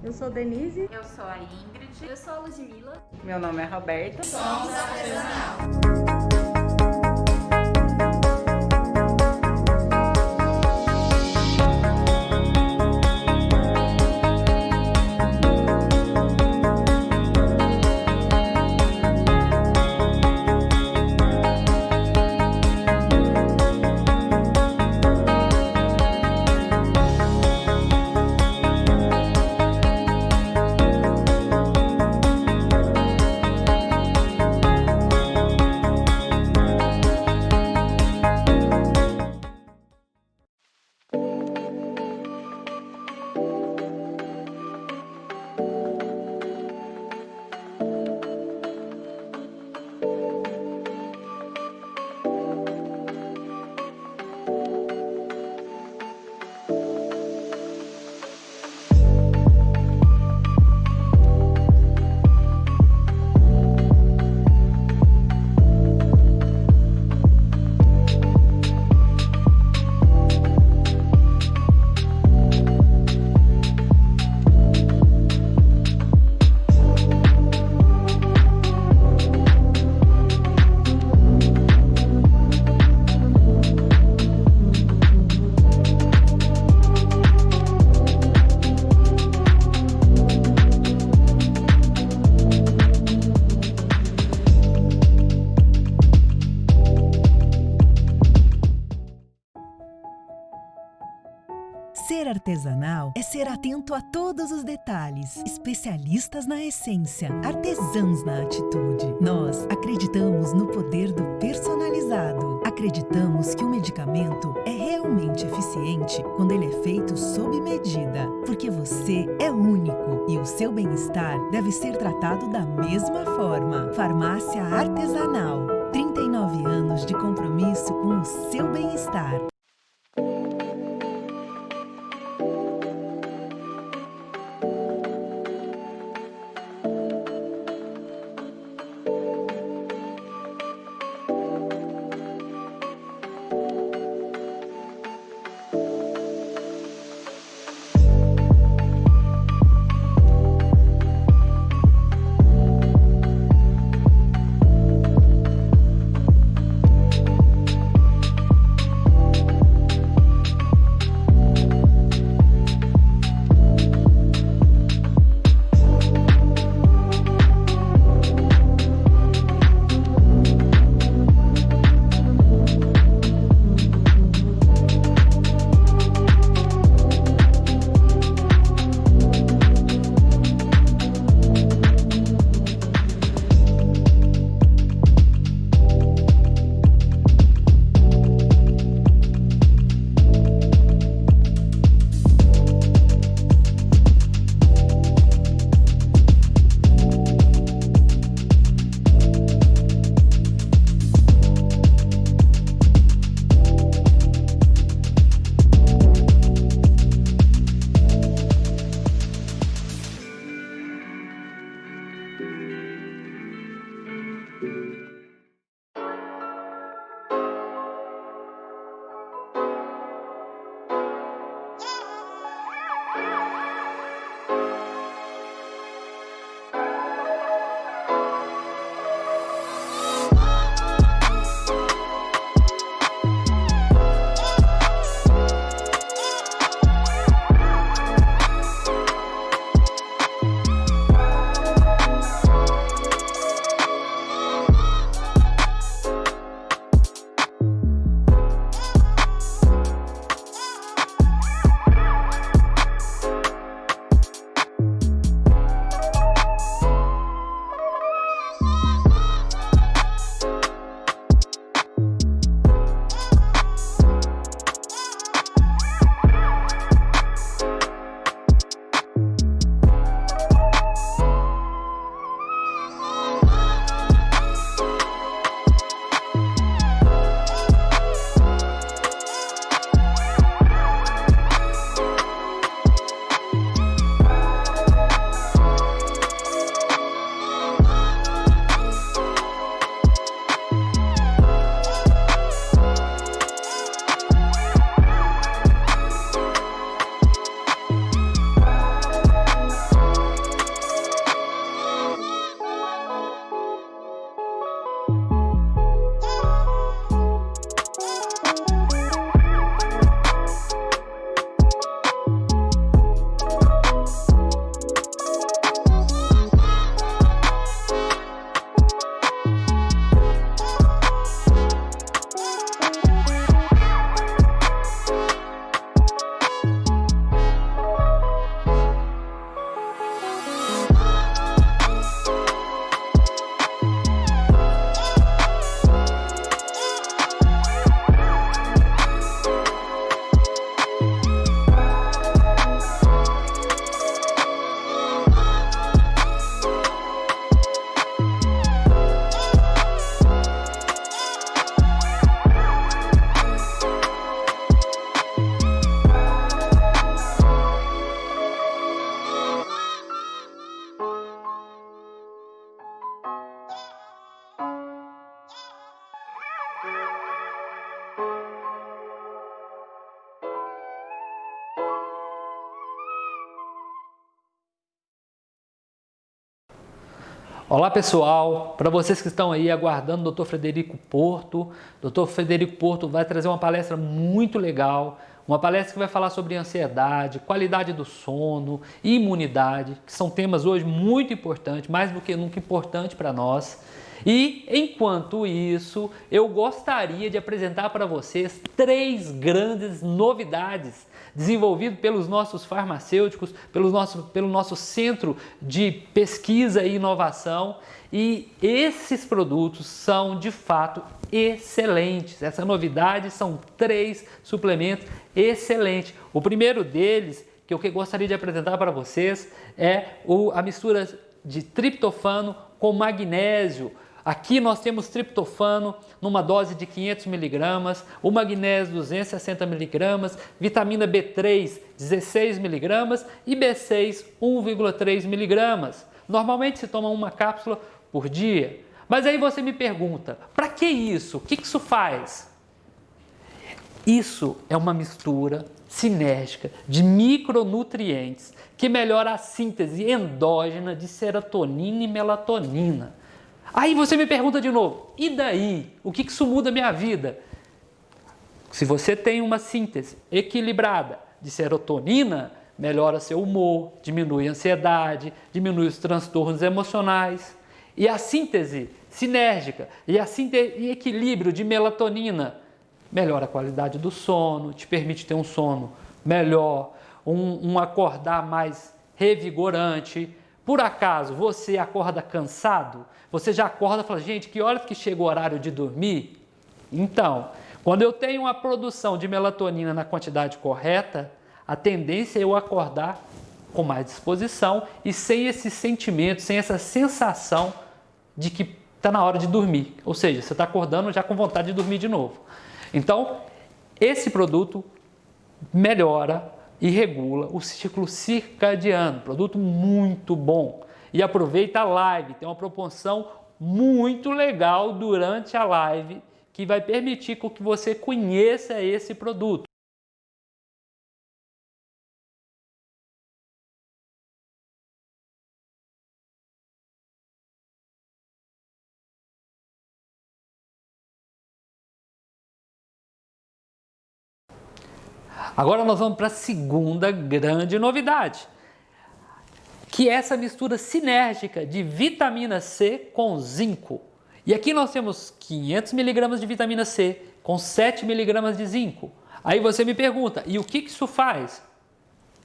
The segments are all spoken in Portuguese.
Eu sou Denise. Eu sou a Ingrid. Eu sou a Luzmila. Meu nome é Roberta. Somos Artesanal. Ser artesanal é ser atento a todos os detalhes, especialistas na essência, artesãos na atitude. Nós acreditamos no poder do personalizado. Acreditamos que o medicamento é realmente eficiente quando ele é feito sob medida, porque você é único e o seu bem-estar deve ser tratado da mesma forma. Farmácia Artesanal. 39 anos de compromisso com o seu bem-estar. Olá pessoal, para vocês que estão aí aguardando o Dr. Frederico Porto, o Dr. Frederico Porto vai trazer uma palestra muito legal, uma palestra que vai falar sobre ansiedade, qualidade do sono, imunidade, que são temas hoje muito importantes, mais do que nunca importante para nós. E enquanto isso, eu gostaria de apresentar para vocês 3 grandes novidades desenvolvidas pelos nossos farmacêuticos, pelo nosso centro de pesquisa e inovação. E esses produtos são de fato excelentes. Essa novidade são 3 suplementos excelentes. O primeiro deles, que eu gostaria de apresentar para vocês, é a mistura de triptofano com magnésio. Aqui nós temos triptofano numa dose de 500 mg, o magnésio 260 mg, vitamina B3 16 mg e B6 1,3 mg. Normalmente se toma uma cápsula por dia. Mas aí você me pergunta, para que isso? O que isso faz? Isso é uma mistura sinérgica de micronutrientes que melhora a síntese endógena de serotonina e melatonina. Aí você me pergunta de novo, e daí? O que isso muda a minha vida? Se você tem uma síntese equilibrada de serotonina, melhora seu humor, diminui a ansiedade, diminui os transtornos emocionais. E a síntese sinérgica e e equilíbrio de melatonina melhora a qualidade do sono, te permite ter um sono melhor, um acordar mais revigorante. Por acaso você acorda cansado? Você já acorda e fala, gente, que horas que chega o horário de dormir? Então, quando eu tenho uma produção de melatonina na quantidade correta, a tendência é eu acordar com mais disposição e sem esse sentimento, sem essa sensação de que está na hora de dormir. Ou seja, você está acordando já com vontade de dormir de novo. Então, esse produto melhora e regula o ciclo circadiano, produto muito bom. E aproveita a live, tem uma promoção muito legal durante a live que vai permitir que você conheça esse produto. Agora nós vamos para a segunda grande novidade, que é essa mistura sinérgica de vitamina C com zinco. E aqui nós temos 500 mg de vitamina C com 7 mg de zinco. Aí você me pergunta, e o que isso faz?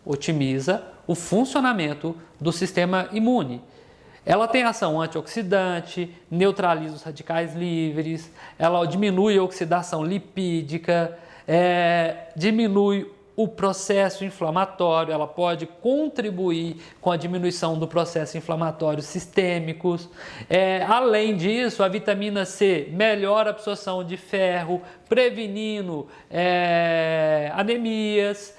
Otimiza o funcionamento do sistema imune. Ela tem ação antioxidante, neutraliza os radicais livres, ela diminui a oxidação lipídica, diminui o processo inflamatório, ela pode contribuir com a diminuição do processo inflamatório sistêmicos. Além disso, a vitamina C melhora a absorção de ferro, prevenindo anemias,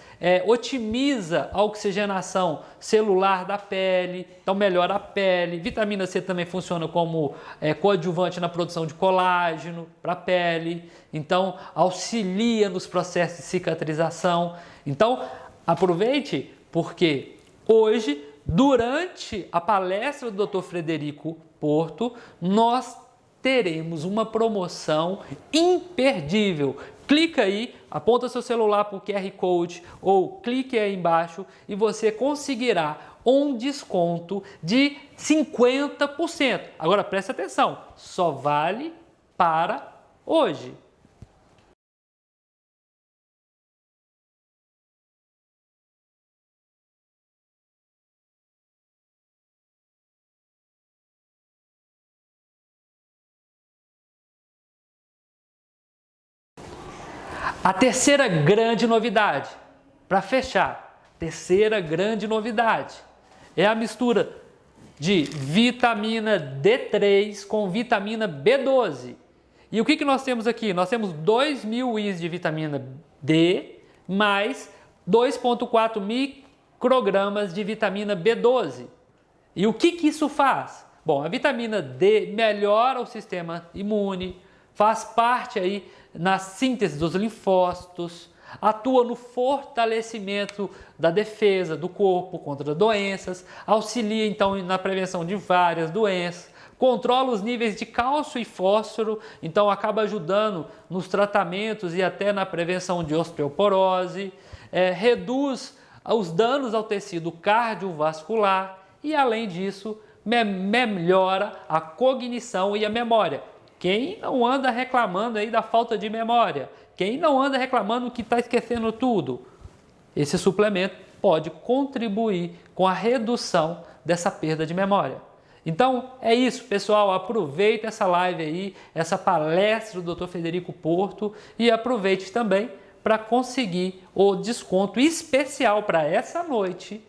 otimiza a oxigenação celular da pele, então melhora a pele. Vitamina C também funciona como coadjuvante na produção de colágeno para a pele, então auxilia nos processos de cicatrização. Então aproveite, porque hoje, durante a palestra do Dr. Frederico Porto, nós teremos uma promoção imperdível. Clica aí, aponta seu celular para o QR Code ou clique aí embaixo e você conseguirá um desconto de 50%. Agora preste atenção, só vale para hoje. A terceira grande novidade, para fechar, terceira grande novidade, é a mistura de vitamina D3 com vitamina B12. E o que nós temos aqui? Nós temos 2.000 IU de vitamina D mais 2,4 microgramas de vitamina B12. E o que isso faz? Bom, a vitamina D melhora o sistema imune, faz parte aí na síntese dos linfócitos, atua no fortalecimento da defesa do corpo contra doenças, auxilia então na prevenção de várias doenças, controla os níveis de cálcio e fósforo, então acaba ajudando nos tratamentos e até na prevenção de osteoporose, reduz os danos ao tecido cardiovascular e, além disso, melhora a cognição e a memória. Quem não anda reclamando aí da falta de memória? Quem não anda reclamando que está esquecendo tudo? Esse suplemento pode contribuir com a redução dessa perda de memória. Então é isso, pessoal. Aproveite essa live aí, essa palestra do Dr. Frederico Porto e aproveite também para conseguir o desconto especial para essa noite.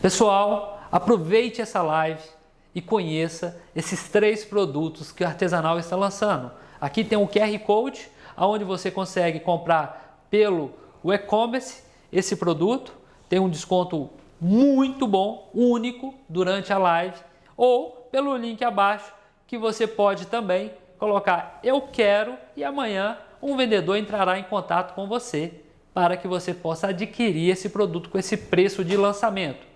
Pessoal, aproveite essa live e conheça esses 3 produtos que o Artesanal está lançando. Aqui tem um QR Code, onde você consegue comprar pelo e-commerce esse produto. Tem um desconto muito bom, único, durante a live. Ou pelo link abaixo, que você pode também colocar "eu quero" e amanhã um vendedor entrará em contato com você para que você possa adquirir esse produto com esse preço de lançamento.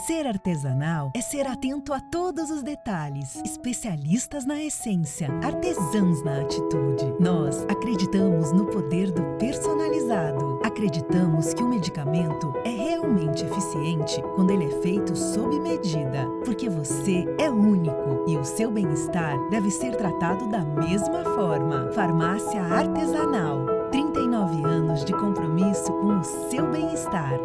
Ser artesanal é ser atento a todos os detalhes, especialistas na essência, artesãos na atitude. Nós acreditamos no poder do personalizado. Acreditamos que o medicamento é realmente eficiente quando ele é feito sob medida, porque você é único e o seu bem-estar deve ser tratado da mesma forma. Farmácia Artesanal, 39 anos de compromisso com o seu bem-estar.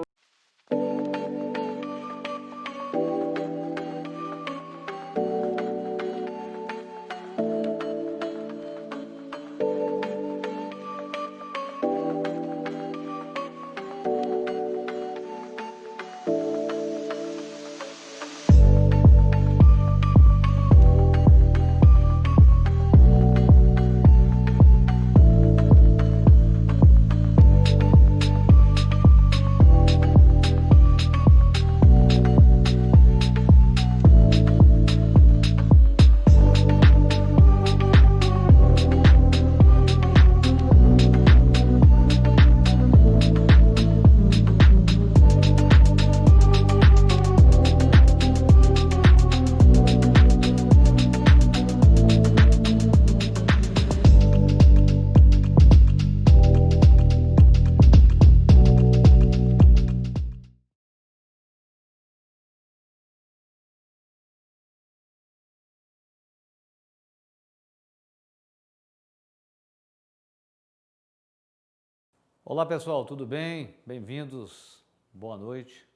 Olá pessoal, tudo bem? Bem-vindos, boa noite.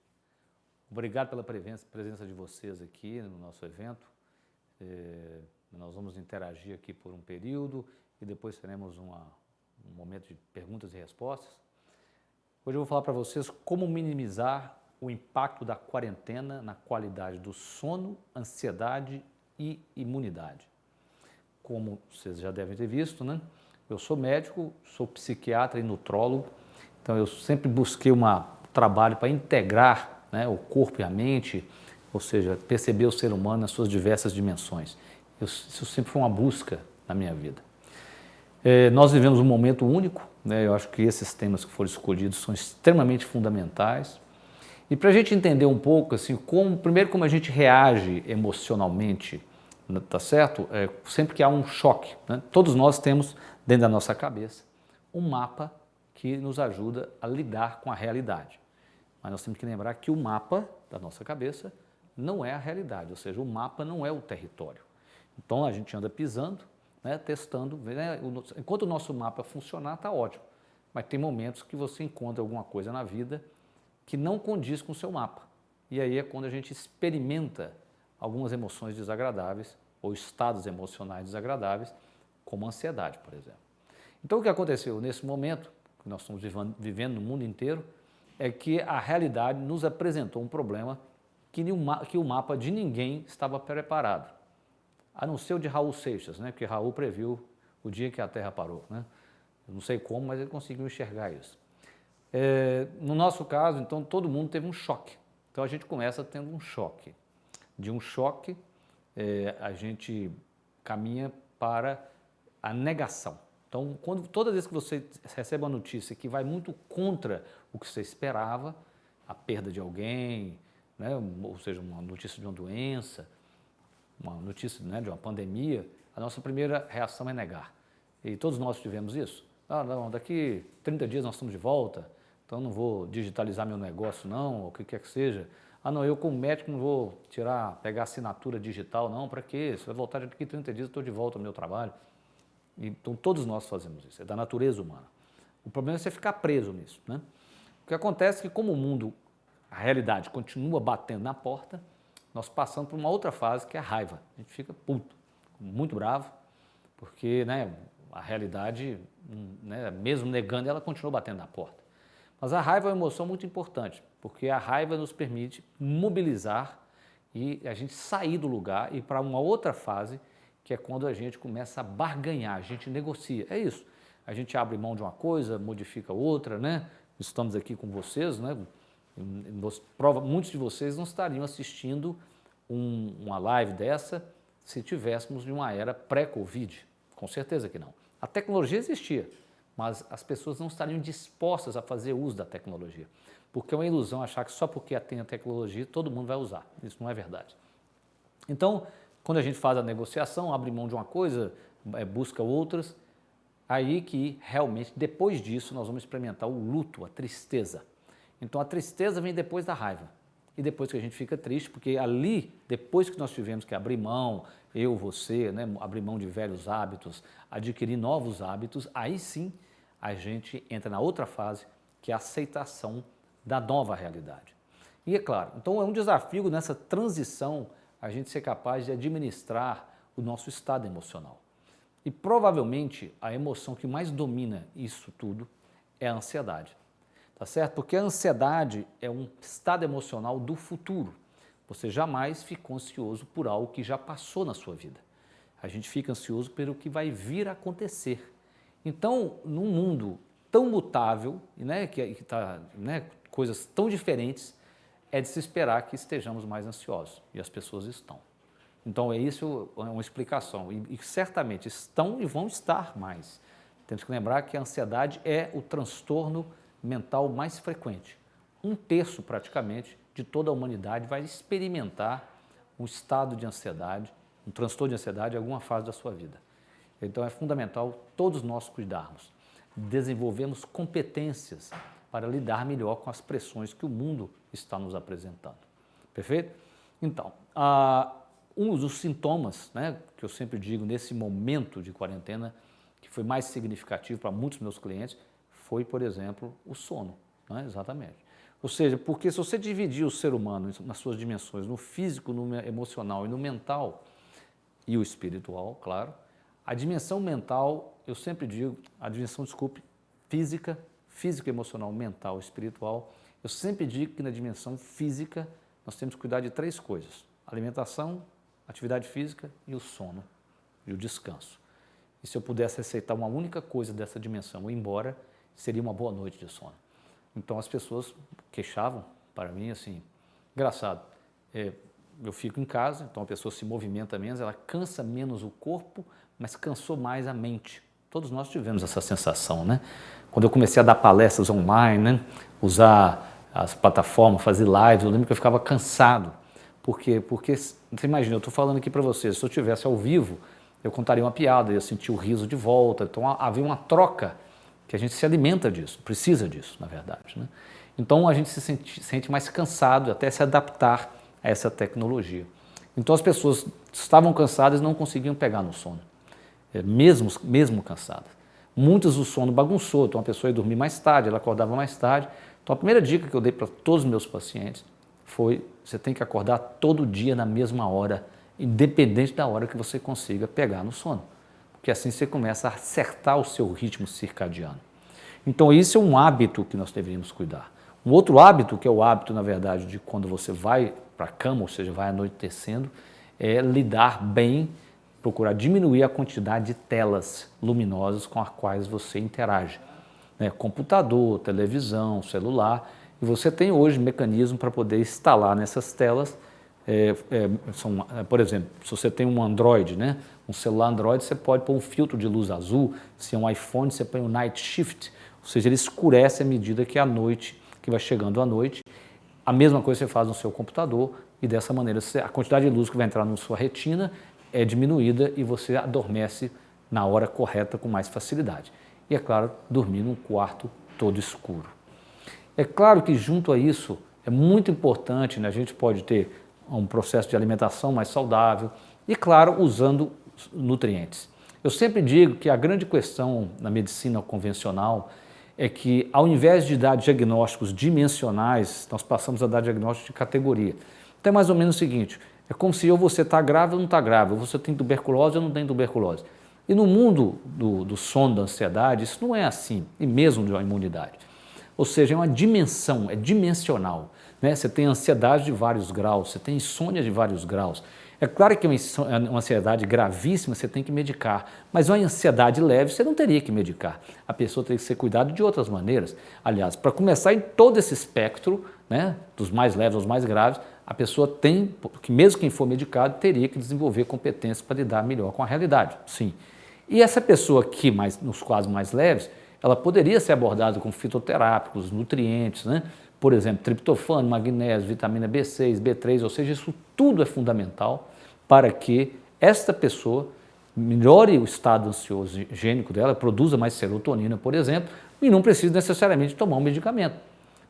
Obrigado pela presença de vocês aqui no nosso evento. Nós vamos interagir aqui por um período e depois teremos um momento de perguntas e respostas. Hoje eu vou falar para vocês como minimizar o impacto da quarentena na qualidade do sono, ansiedade e imunidade. Como vocês já devem ter visto, né? Eu sou médico, sou psiquiatra e nutrólogo, então eu sempre busquei um trabalho para integrar, né, o corpo e a mente, ou seja, perceber o ser humano nas suas diversas dimensões. Isso sempre foi uma busca na minha vida. Nós vivemos um momento único, né? Eu acho que esses temas que foram escolhidos são extremamente fundamentais. E para a gente entender um pouco, assim, primeiro como a gente reage emocionalmente, tá certo? Sempre que há um choque, né? Todos nós temos dentro da nossa cabeça um mapa que nos ajuda a lidar com a realidade. Mas nós temos que lembrar que o mapa da nossa cabeça não é a realidade, ou seja, o mapa não é o território. Então a gente anda pisando, né, testando, né? Enquanto o nosso mapa funcionar, está ótimo. Mas tem momentos que você encontra alguma coisa na vida que não condiz com o seu mapa. E aí é quando a gente experimenta algumas emoções desagradáveis ou estados emocionais desagradáveis, como a ansiedade, por exemplo. Então o que aconteceu nesse momento, que nós estamos vivendo no mundo inteiro, é que a realidade nos apresentou um problema que o mapa de ninguém estava preparado, a não ser o de Raul Seixas, né? Porque Raul previu o dia que a Terra parou, né? Eu não sei como, mas ele conseguiu enxergar isso. No nosso caso, então, todo mundo teve um choque. Então, a gente começa tendo um choque. De um choque, a gente caminha para a negação. Então, toda vez que você recebe uma notícia que vai muito contra o que você esperava, a perda de alguém, né? Ou seja, uma notícia de uma doença, uma notícia, né, de uma pandemia, a nossa primeira reação é negar. E todos nós tivemos isso. Não, daqui 30 dias nós estamos de volta, então não vou digitalizar meu negócio não, ou o que quer que seja. Não, eu como médico não vou pegar assinatura digital não, para quê? Se vai voltar daqui 30 dias eu estou de volta ao meu trabalho. Então todos nós fazemos isso, é da natureza humana. O problema é você ficar preso nisso, né? O que acontece é que como o mundo, a realidade continua batendo na porta, nós passamos por uma outra fase que é a raiva. A gente fica puto, muito bravo, porque, né, a realidade, né, mesmo negando, ela continua batendo na porta. Mas a raiva é uma emoção muito importante, porque a raiva nos permite mobilizar e a gente sair do lugar e ir para uma outra fase, que é quando a gente começa a barganhar, a gente negocia. É isso. A gente abre mão de uma coisa, modifica outra, né? Estamos aqui com vocês, né? Muitos de vocês não estariam assistindo uma live dessa se tivéssemos de uma era pré-Covid. Com certeza que não. A tecnologia existia, mas as pessoas não estariam dispostas a fazer uso da tecnologia. Porque é uma ilusão achar que só porque tem a tecnologia todo mundo vai usar. Isso não é verdade. Então, quando a gente faz a negociação, abre mão de uma coisa, busca outras, aí que realmente, depois disso, nós vamos experimentar o luto, a tristeza. Então, a tristeza vem depois da raiva. E depois que a gente fica triste, porque ali, depois que nós tivemos que abrir mão, eu, você, né, abrir mão de velhos hábitos, adquirir novos hábitos, aí sim a gente entra na outra fase, que é a aceitação da nova realidade. E é claro, então é um desafio nessa transição a gente ser capaz de administrar o nosso estado emocional. E provavelmente a emoção que mais domina isso tudo é a ansiedade. Tá certo? Porque a ansiedade é um estado emocional do futuro. Você jamais ficou ansioso por algo que já passou na sua vida. A gente fica ansioso pelo que vai vir a acontecer. Então, num mundo tão mutável, né, que está, né, coisas tão diferentes, é de se esperar que estejamos mais ansiosos. E as pessoas estão. Então, isso é uma explicação. E certamente estão e vão estar mais. Temos que lembrar que a ansiedade é o transtorno mental mais frequente. 1/3 praticamente de toda a humanidade vai experimentar um estado de ansiedade, um transtorno de ansiedade em alguma fase da sua vida. Então é fundamental todos nós cuidarmos, desenvolvermos competências para lidar melhor com as pressões que o mundo está nos apresentando. Perfeito? Então, um dos sintomas, né, que eu sempre digo nesse momento de quarentena, que foi mais significativo para muitos meus clientes, foi, por exemplo, o sono, né? Exatamente. Ou seja, porque se você dividir o ser humano nas suas dimensões, no físico, no emocional e no mental, e o espiritual, claro, a dimensão mental, eu sempre digo, a dimensão, física, emocional, mental, espiritual, eu sempre digo que na dimensão física nós temos que cuidar de 3 coisas: alimentação, atividade física e o sono, e o descanso. E se eu pudesse aceitar uma única coisa dessa dimensão ir embora, seria uma boa noite de sono. Então as pessoas queixavam para mim assim, engraçado, eu fico em casa, então a pessoa se movimenta menos, ela cansa menos o corpo, mas cansou mais a mente. Todos nós tivemos essa sensação, né? Quando eu comecei a dar palestras online, né, usar as plataformas, fazer lives, eu lembro que eu ficava cansado. Por quê? Porque, você imagina, eu estou falando aqui para vocês, se eu estivesse ao vivo, eu contaria uma piada, eu ia sentir o riso de volta, então havia uma troca, que a gente se alimenta disso, precisa disso, na verdade, né? Então a gente se sente mais cansado até se adaptar a essa tecnologia. Então as pessoas estavam cansadas e não conseguiam pegar no sono, mesmo cansadas. Muitas o sono bagunçou, então a pessoa ia dormir mais tarde, ela acordava mais tarde. Então a primeira dica que eu dei para todos os meus pacientes foi: você tem que acordar todo dia na mesma hora, independente da hora que você consiga pegar no sono. Porque assim você começa a acertar o seu ritmo circadiano. Então isso é um hábito que nós deveríamos cuidar. Um outro hábito, que é o hábito, na verdade, de quando você vai a cama, ou seja, vai anoitecendo, é lidar bem, procurar diminuir a quantidade de telas luminosas com as quais você interage. Né? Computador, televisão, celular, e você tem hoje mecanismo para poder instalar nessas telas, por exemplo, se você tem um Android, né? Um celular Android, você pode pôr um filtro de luz azul, se é um iPhone, você põe um Night Shift, ou seja, ele escurece à medida que a noite, que vai chegando à noite. A mesma coisa você faz no seu computador e dessa maneira a quantidade de luz que vai entrar na sua retina é diminuída e você adormece na hora correta com mais facilidade. E é claro, dormir num quarto todo escuro. É claro que junto a isso é muito importante, né, a gente pode ter um processo de alimentação mais saudável e claro, usando nutrientes. Eu sempre digo que a grande questão na medicina convencional é que ao invés de dar diagnósticos dimensionais, nós passamos a dar diagnósticos de categoria. Então é mais ou menos o seguinte, é como se você está grávida ou não está grávida, você tem tuberculose ou não tem tuberculose. E no mundo do sono, da ansiedade, isso não é assim, e mesmo de uma imunidade. Ou seja, é uma dimensão, é dimensional. Né? Você tem ansiedade de vários graus, você tem insônia de vários graus. É claro que uma ansiedade gravíssima você tem que medicar, mas uma ansiedade leve você não teria que medicar. A pessoa tem que ser cuidada de outras maneiras. Aliás, para começar em todo esse espectro, né, dos mais leves aos mais graves, a pessoa tem, que mesmo quem for medicado, teria que desenvolver competências para lidar melhor com a realidade, sim. E essa pessoa aqui, nos quadros mais leves, ela poderia ser abordada com fitoterápicos, nutrientes, né? Por exemplo, triptofano, magnésio, vitamina B6, B3, ou seja, isso tudo é fundamental para que esta pessoa melhore o estado ansiogênico dela, produza mais serotonina, por exemplo, e não precise necessariamente tomar um medicamento.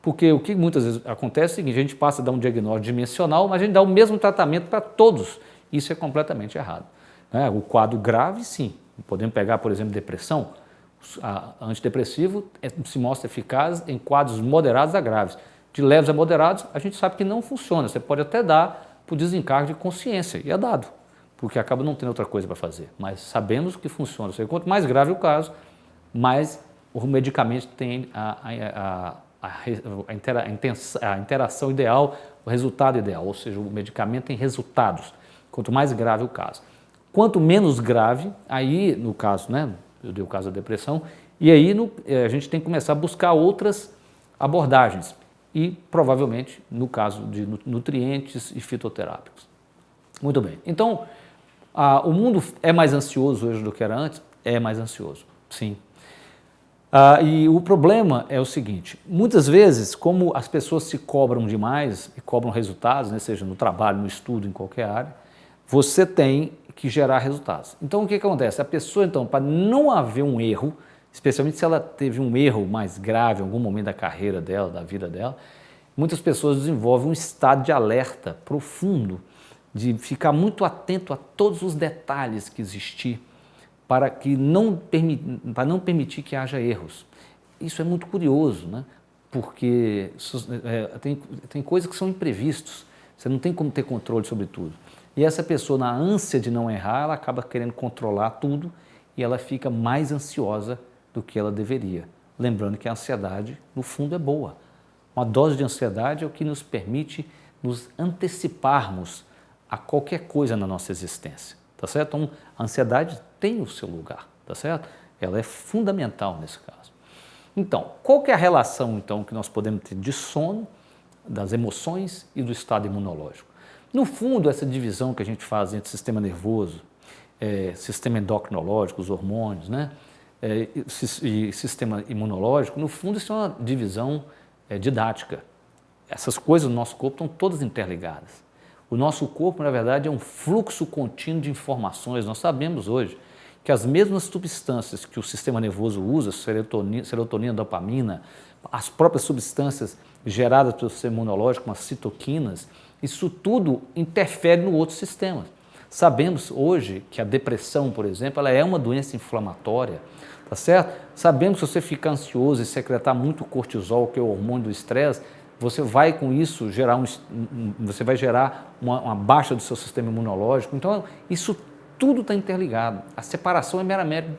Porque o que muitas vezes acontece é o seguinte, a gente passa a dar um diagnóstico dimensional, mas a gente dá o mesmo tratamento para todos. Isso é completamente errado. Né? O quadro grave, sim. Podemos pegar, por exemplo, depressão. Antidepressivo se mostra eficaz em quadros moderados a graves. De leves a moderados, a gente sabe que não funciona. Você pode até dar por desencargo de consciência, e é dado, porque acaba não tendo outra coisa para fazer. Mas sabemos que funciona. Ou seja, quanto mais grave o caso, mais o medicamento tem a interação ideal, o resultado ideal. Ou seja, o medicamento tem resultados, quanto mais grave o caso. Quanto menos grave, aí no caso, né? Eu dei o caso da depressão, e aí a gente tem que começar a buscar outras abordagens, e provavelmente no caso de nutrientes e fitoterápicos. Muito bem, então o mundo é mais ansioso hoje do que era antes? É mais ansioso, sim. E o problema é o seguinte, muitas vezes, como as pessoas se cobram demais e cobram resultados, né, seja no trabalho, no estudo, em qualquer área, você tem que gerar resultados. Então, o que acontece? A pessoa, então, para não haver um erro, especialmente se ela teve um erro mais grave em algum momento da carreira dela, da vida dela, muitas pessoas desenvolvem um estado de alerta profundo, de ficar muito atento a todos os detalhes que existir, para não permitir que haja erros. Isso é muito curioso, né? Porque tem coisas que são imprevistos, você não tem como ter controle sobre tudo. E essa pessoa, na ânsia de não errar, ela acaba querendo controlar tudo e ela fica mais ansiosa do que ela deveria. Lembrando que a ansiedade, no fundo, é boa. Uma dose de ansiedade é o que nos permite nos anteciparmos a qualquer coisa na nossa existência, tá certo? Então, a ansiedade tem o seu lugar, tá certo? Ela é fundamental nesse caso. Então, qual que é a relação, então, que nós podemos ter de sono, das emoções e do estado imunológico? No fundo, essa divisão que a gente faz entre sistema nervoso, sistema endocrinológico, os hormônios, né, e sistema imunológico, no fundo isso é uma divisão didática. Essas coisas do nosso corpo estão todas interligadas. O nosso corpo, na verdade, é um fluxo contínuo de informações. Nós sabemos hoje que as mesmas substâncias que o sistema nervoso usa, serotonina, dopamina, as próprias substâncias geradas pelo sistema imunológico, como as citoquinas, isso tudo interfere no outro sistema. Sabemos hoje que a depressão, por exemplo, ela é uma doença inflamatória, tá certo? Sabemos que se você ficar ansioso e secretar muito cortisol, que é o hormônio do estresse, você vai com isso gerar uma baixa do seu sistema imunológico. Então, isso tudo está interligado. A separação é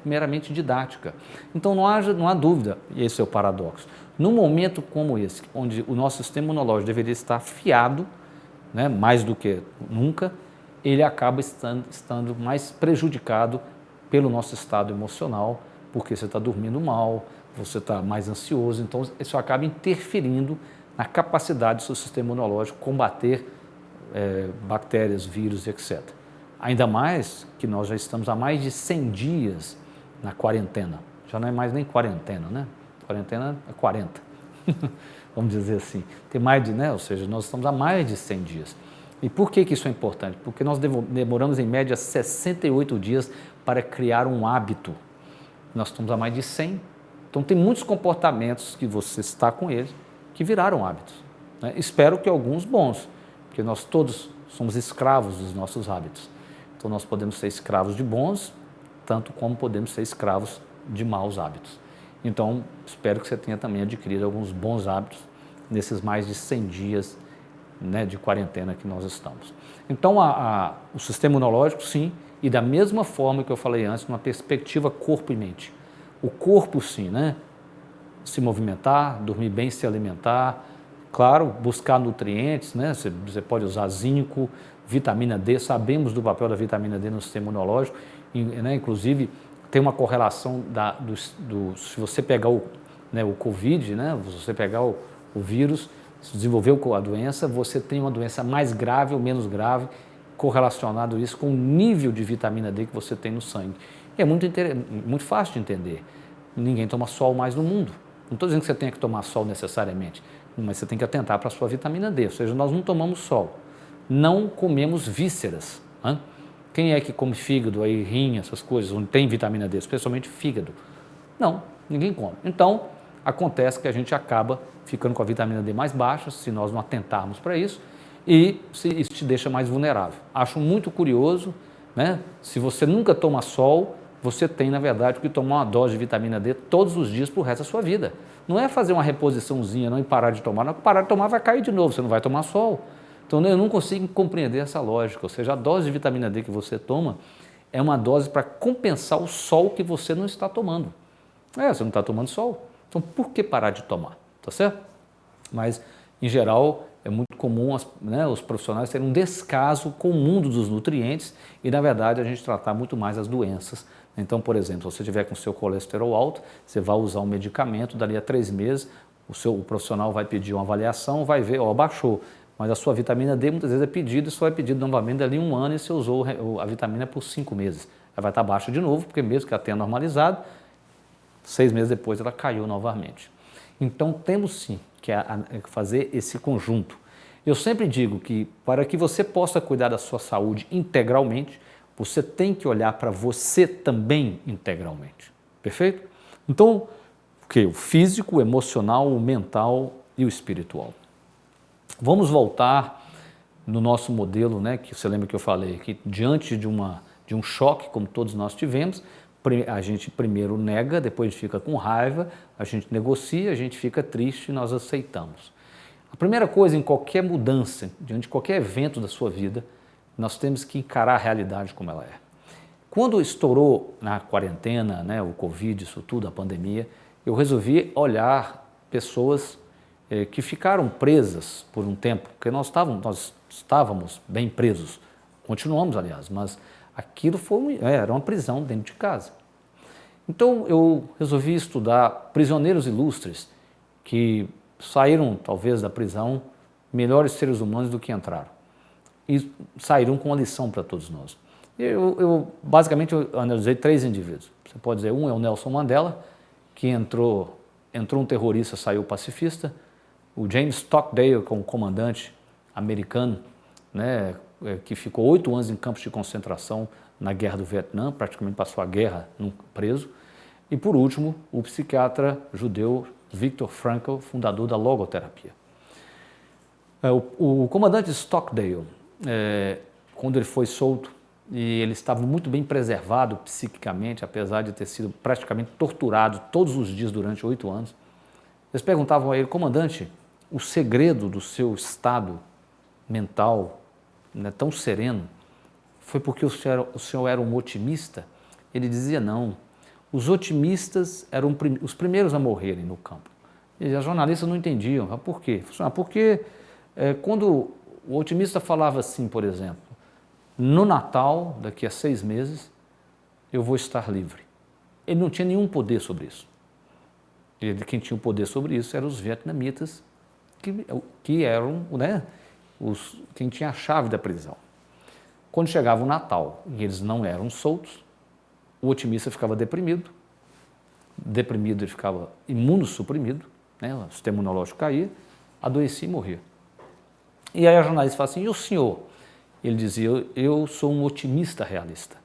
meramente didática. Então, não há dúvida, e esse é o paradoxo. Num momento como esse, onde o nosso sistema imunológico deveria estar afiado, né, mais do que nunca, ele acaba estando mais prejudicado pelo nosso estado emocional, porque você está dormindo mal, você está mais ansioso, então isso acaba interferindo na capacidade do seu sistema imunológico combater bactérias, vírus, etc. Ainda mais que nós já estamos há mais de 100 dias na quarentena. Já não é mais nem quarentena, né? Quarentena é 40, vamos dizer assim. Tem mais de, né? Ou seja, nós estamos há mais de 100 dias. E por que isso é importante? Porque nós demoramos em média 68 dias para criar um hábito. Nós estamos há mais de 100. Então tem muitos comportamentos que você está com eles que viraram hábitos, né? Espero que alguns bons, porque nós todos somos escravos dos nossos hábitos. Então nós podemos ser escravos de bons, tanto como podemos ser escravos de maus hábitos. Então espero que você tenha também adquirido alguns bons hábitos nesses mais de 100 dias, né, de quarentena que nós estamos. Então o sistema imunológico, sim, e da mesma forma que eu falei antes, numa perspectiva corpo e mente. O corpo, sim, né? Se movimentar, dormir bem, se alimentar, claro, buscar nutrientes, né? Você pode usar zinco, vitamina D, sabemos do papel da vitamina D no sistema imunológico, né? Inclusive tem uma correlação se você pegar o Covid, né? Se você pegar o vírus, se desenvolveu a doença, você tem uma doença mais grave ou menos grave, correlacionado isso com o nível de vitamina D que você tem no sangue. E é muito fácil de entender. Ninguém toma sol mais no mundo. Não estou dizendo que você tenha que tomar sol necessariamente, mas você tem que atentar para a sua vitamina D. Ou seja, nós não tomamos sol, não comemos vísceras. Né? Quem é que come fígado, aí, rim, essas coisas, onde tem vitamina D, especialmente fígado? Não, ninguém come. Então, acontece que a gente acaba ficando com a vitamina D mais baixa, se nós não atentarmos para isso, e isso te deixa mais vulnerável. Acho muito curioso, né? Se você nunca toma sol, você tem, na verdade, que tomar uma dose de vitamina D todos os dias para o resto da sua vida. Não é fazer uma reposiçãozinha, não, e parar de tomar. Não, parar de tomar vai cair de novo, você não vai tomar sol. Então, eu não consigo compreender essa lógica. Ou seja, a dose de vitamina D que você toma é uma dose para compensar o sol que você não está tomando. Você não está tomando sol. Então, por que parar de tomar? Tá certo? Mas, em geral, é muito comum os profissionais terem um descaso com o mundo dos nutrientes e, na verdade, a gente tratar muito mais as doenças. Então, por exemplo, se você tiver com o seu colesterol alto, você vai usar um medicamento, dali a 3 meses, o profissional vai pedir uma avaliação, vai ver, baixou. Mas a sua vitamina D muitas vezes é pedida e só é pedido novamente dali 1 ano e você usou a vitamina por 5 meses. Ela vai estar baixa de novo, porque mesmo que ela tenha normalizado, 6 meses depois ela caiu novamente. Então, temos sim que fazer esse conjunto. Eu sempre digo que para que você possa cuidar da sua saúde integralmente, você tem que olhar para você também integralmente. Perfeito? Então, o físico, o emocional, o mental e o espiritual. Vamos voltar no nosso modelo, né, que você lembra que eu falei, que diante de um choque, como todos nós tivemos, a gente primeiro nega, depois a gente fica com raiva, a gente negocia, a gente fica triste e nós aceitamos. A primeira coisa em qualquer mudança, diante de qualquer evento da sua vida, nós temos que encarar a realidade como ela é. Quando estourou na quarentena, né, o Covid, isso tudo, a pandemia, eu resolvi olhar pessoas que ficaram presas por um tempo, porque nós estávamos bem presos, continuamos, aliás, mas aquilo era uma prisão dentro de casa. Então eu resolvi estudar prisioneiros ilustres que saíram, talvez, da prisão melhores seres humanos do que entraram. E saíram com uma lição para todos nós. Basicamente, eu analisei 3 indivíduos. Você pode dizer, um é o Nelson Mandela, que entrou um terrorista, saiu pacifista. O James Stockdale, como comandante americano, né, que ficou 8 anos em campos de concentração na Guerra do Vietnã, praticamente passou a guerra preso. E, por último, o psiquiatra judeu Viktor Frankl, fundador da logoterapia. O comandante Stockdale, quando ele foi solto, e ele estava muito bem preservado psiquicamente, apesar de ter sido praticamente torturado todos os dias durante 8 anos, eles perguntavam a ele, comandante, o segredo do seu estado mental, né, tão sereno, foi porque o senhor era um otimista? Ele dizia não. Os otimistas eram os primeiros a morrerem no campo. E as jornalistas não entendiam. Por quê? Porque quando O otimista falava assim, por exemplo, no Natal, daqui a 6 meses, eu vou estar livre. Ele não tinha nenhum poder sobre isso. Quem tinha o poder sobre isso eram os vietnamitas, que eram, né, quem tinha a chave da prisão. Quando chegava o Natal e eles não eram soltos, o otimista ficava deprimido, ele ficava imunossuprimido, né, o sistema imunológico caía, adoecia e morria. E aí a jornalista fala assim, e o senhor? Ele dizia, eu sou um otimista realista.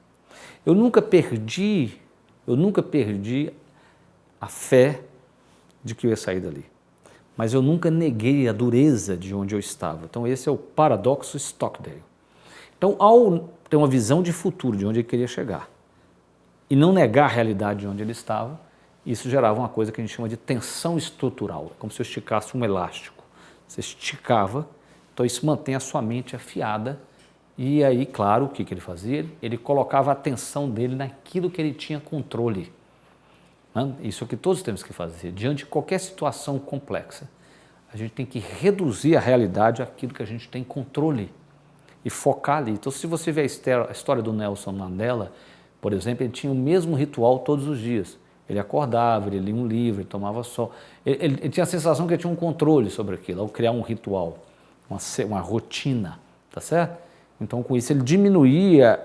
Eu nunca perdi a fé de que eu ia sair dali. Mas eu nunca neguei a dureza de onde eu estava. Então esse é o paradoxo Stockdale. Então, ao ter uma visão de futuro, de onde ele queria chegar, e não negar a realidade de onde ele estava, isso gerava uma coisa que a gente chama de tensão estrutural, como se eu esticasse um elástico. Você esticava, então isso mantém a sua mente afiada, e aí, claro, o que ele fazia? Ele colocava a atenção dele naquilo que ele tinha controle. Isso é o que todos temos que fazer. Diante de qualquer situação complexa, a gente tem que reduzir a realidade àquilo que a gente tem controle e focar ali. Então, se você vê a história do Nelson Mandela, por exemplo, ele tinha o mesmo ritual todos os dias. Ele acordava, ele lia um livro, ele tomava sol. Ele tinha a sensação que ele tinha um controle sobre aquilo, ao criar um ritual, uma rotina, tá certo? Então, com isso, ele diminuía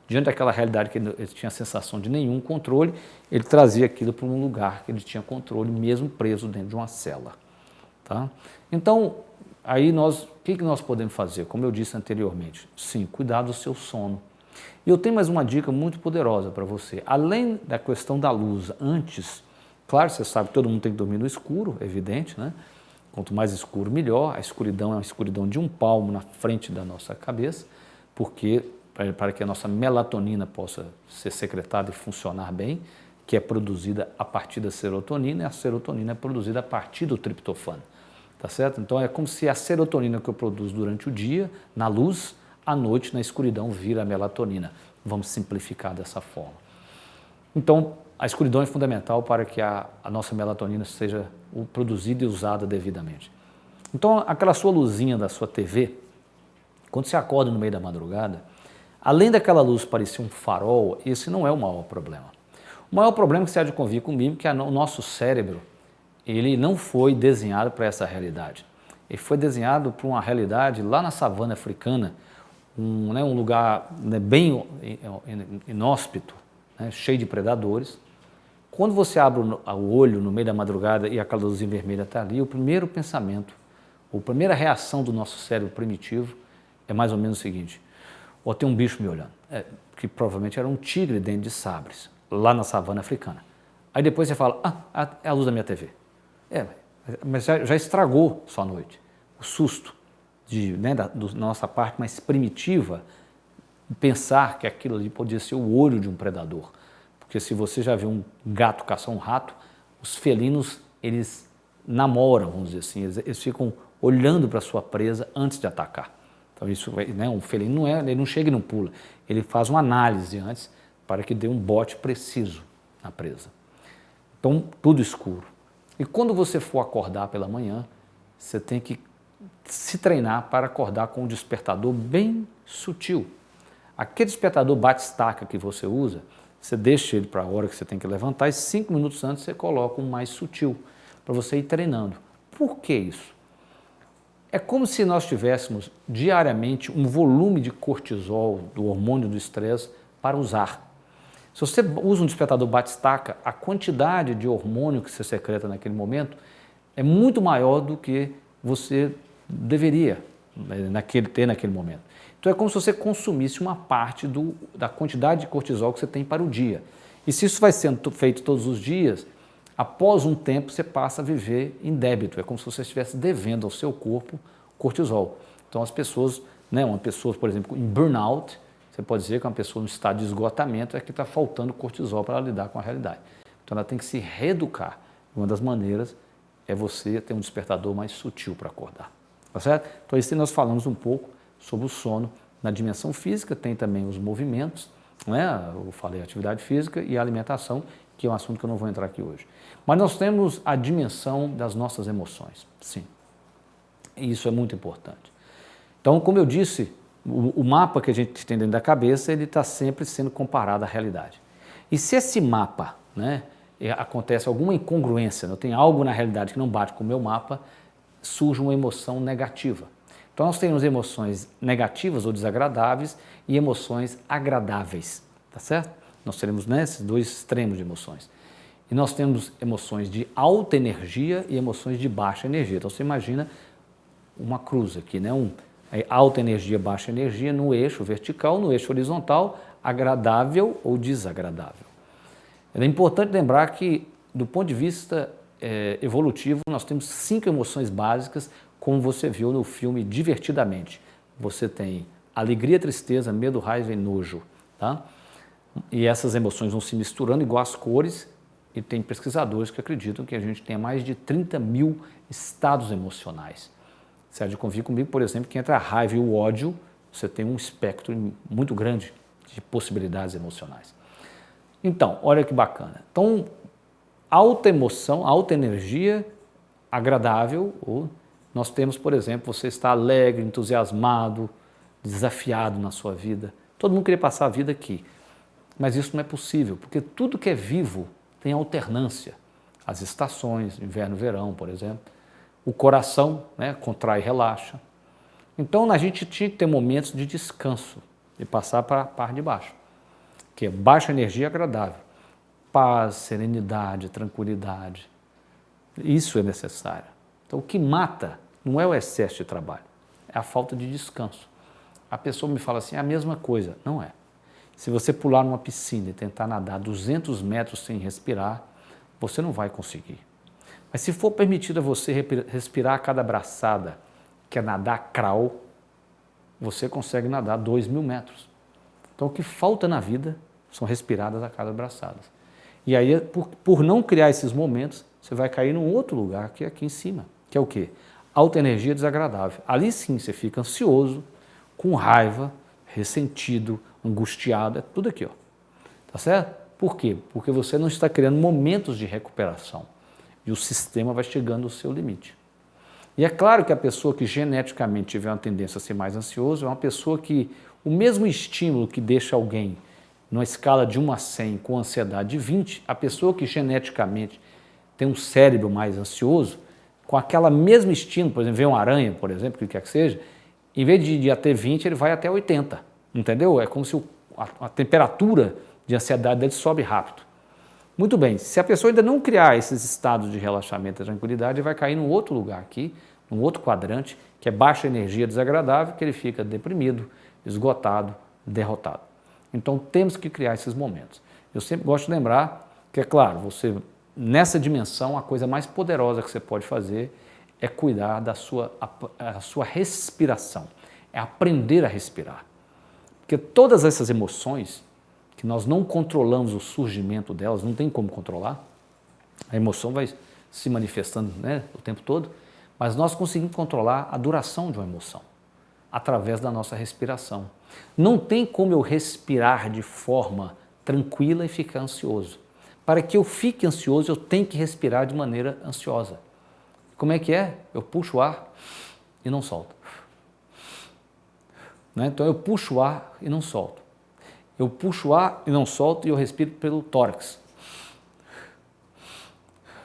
diante daquela realidade que ele tinha a sensação de nenhum controle, ele trazia aquilo para um lugar que ele tinha controle, mesmo preso dentro de uma cela. Tá? Então, aí o que nós podemos fazer? Como eu disse anteriormente, sim, cuidar do seu sono. E eu tenho mais uma dica muito poderosa para você. Além da questão da luz, antes, claro, você sabe que todo mundo tem que dormir no escuro, é evidente, né? Quanto mais escuro, melhor. A escuridão é uma escuridão de 1 palmo na frente da nossa cabeça, porque para que a nossa melatonina possa ser secretada e funcionar bem, que é produzida a partir da serotonina, e a serotonina é produzida a partir do triptofano, tá certo? Então é como se a serotonina que eu produzo durante o dia, na luz, à noite, na escuridão, vira a melatonina. Vamos simplificar dessa forma. Então, a escuridão é fundamental para que a nossa melatonina seja produzida e usada devidamente. Então, aquela sua luzinha da sua TV, quando você acorda no meio da madrugada, além daquela luz parecer um farol, esse não é o maior problema. O maior problema que você há de convir comigo é que o nosso cérebro, ele não foi desenhado para essa realidade. Ele foi desenhado para uma realidade lá na savana africana, um lugar bem inóspito, cheio de predadores. Quando você abre o olho no meio da madrugada e aquela luzinha vermelha está ali, o primeiro pensamento, a primeira reação do nosso cérebro primitivo é mais ou menos o seguinte: ou tem um bicho me olhando, que provavelmente era um tigre dentro de sabres, lá na savana africana. Aí depois você fala, é a luz da minha TV. Mas já estragou sua noite. O susto da nossa parte mais primitiva, pensar que aquilo ali podia ser o olho de um predador. Porque se você já viu um gato caçar um rato, os felinos, eles namoram, vamos dizer assim, eles ficam olhando para a sua presa antes de atacar. Então isso, um felino ele não chega e não pula, ele faz uma análise antes para que dê um bote preciso na presa. Então, tudo escuro. E quando você for acordar pela manhã, você tem que se treinar para acordar com um despertador bem sutil. Aquele despertador bate-estaca que você usa, você deixa ele para a hora que você tem que levantar e 5 minutos antes você coloca um mais sutil, para você ir treinando. Por que isso? É como se nós tivéssemos diariamente um volume de cortisol, do hormônio do estresse, para usar. Se você usa um despertador bate-estaca, a quantidade de hormônio que você secreta naquele momento é muito maior do que você deveria ter naquele momento. Então é como se você consumisse uma parte da quantidade de cortisol que você tem para o dia. E se isso vai sendo feito todos os dias, após um tempo você passa a viver em débito. É como se você estivesse devendo ao seu corpo cortisol. Então as pessoas, uma pessoa, por exemplo, em burnout, você pode dizer que uma pessoa no estado de esgotamento é que está faltando cortisol para lidar com a realidade. Então ela tem que se reeducar. Uma das maneiras é você ter um despertador mais sutil para acordar. Tá certo? Então isso nós falamos um pouco sobre o sono na dimensão física, tem também os movimentos, eu falei atividade física e a alimentação, que é um assunto que eu não vou entrar aqui hoje. Mas nós temos a dimensão das nossas emoções, sim. E isso é muito importante. Então, como eu disse, o mapa que a gente tem dentro da cabeça, ele está sempre sendo comparado à realidade. E se esse mapa, né, acontece alguma incongruência, eu tenho algo na realidade que não bate com o meu mapa, surge uma emoção negativa. Então nós temos emoções negativas ou desagradáveis e emoções agradáveis, tá certo? Nós teremos, né, esses dois extremos de emoções. E nós temos emoções de alta energia e emoções de baixa energia. Então você imagina uma cruz aqui, né? Alta energia, baixa energia no eixo vertical, no eixo horizontal, agradável ou desagradável. É importante lembrar que, do ponto de vista evolutivo, nós temos 5 emoções básicas, como você viu no filme Divertidamente. Você tem alegria, tristeza, medo, raiva e nojo. Tá? E essas emoções vão se misturando igual as cores, e tem pesquisadores que acreditam que a gente tem mais de 30 mil estados emocionais. Você há de convir comigo, por exemplo, que entre a raiva e o ódio, você tem um espectro muito grande de possibilidades emocionais. Então, olha que bacana. Então, alta emoção, alta energia, agradável, ou nós temos, por exemplo, você está alegre, entusiasmado, desafiado na sua vida. Todo mundo queria passar a vida aqui, mas isso não é possível, porque tudo que é vivo tem alternância. As estações, inverno, verão, por exemplo. O coração, né, contrai e relaxa. Então, a gente tinha que ter momentos de descanso e passar para a parte de baixo, que é baixa energia agradável. Paz, serenidade, tranquilidade. Isso é necessário. Então, o que mata não é o excesso de trabalho, é a falta de descanso. A pessoa me fala assim, é a mesma coisa. Não é. Se você pular numa piscina e tentar nadar 200 metros sem respirar, você não vai conseguir. Mas se for permitido a você respirar a cada braçada, que é nadar crawl, você consegue nadar 2.000 metros. Então, o que falta na vida são respiradas a cada braçada. E aí, por não criar esses momentos, você vai cair num outro lugar, que é aqui em cima, que é o quê? Alta energia desagradável. Ali sim, você fica ansioso, com raiva, ressentido, angustiado, é tudo aqui, ó. Tá certo? Por quê? Porque você não está criando momentos de recuperação e o sistema vai chegando ao seu limite. E é claro que a pessoa que geneticamente tiver uma tendência a ser mais ansioso é uma pessoa que o mesmo estímulo que deixa alguém numa escala de 1 a 100 com ansiedade de 20, a pessoa que geneticamente tem um cérebro mais ansioso, com aquela mesma estímulo, por exemplo, ver uma aranha, por exemplo, o que quer que seja, em vez de ir até 20, ele vai até 80, entendeu? É como se a temperatura de ansiedade dele sobe rápido. Muito bem, se a pessoa ainda não criar esses estados de relaxamento e tranquilidade, ele vai cair num outro lugar aqui, num outro quadrante, que é baixa energia desagradável, que ele fica deprimido, esgotado, derrotado. Então temos que criar esses momentos. Eu sempre gosto de lembrar que, é claro, você, nessa dimensão, a coisa mais poderosa que você pode fazer é cuidar da sua respiração, é aprender a respirar. Porque todas essas emoções, que nós não controlamos o surgimento delas, não tem como controlar, a emoção vai se manifestando, né, o tempo todo, mas nós conseguimos controlar a duração de uma emoção, através da nossa respiração. Não tem como eu respirar de forma tranquila e ficar ansioso. Para que eu fique ansioso, eu tenho que respirar de maneira ansiosa. Como é que é? Eu puxo o ar e não solto. Né? Então eu puxo o ar e não solto. Eu puxo o ar e não solto e eu respiro pelo tórax.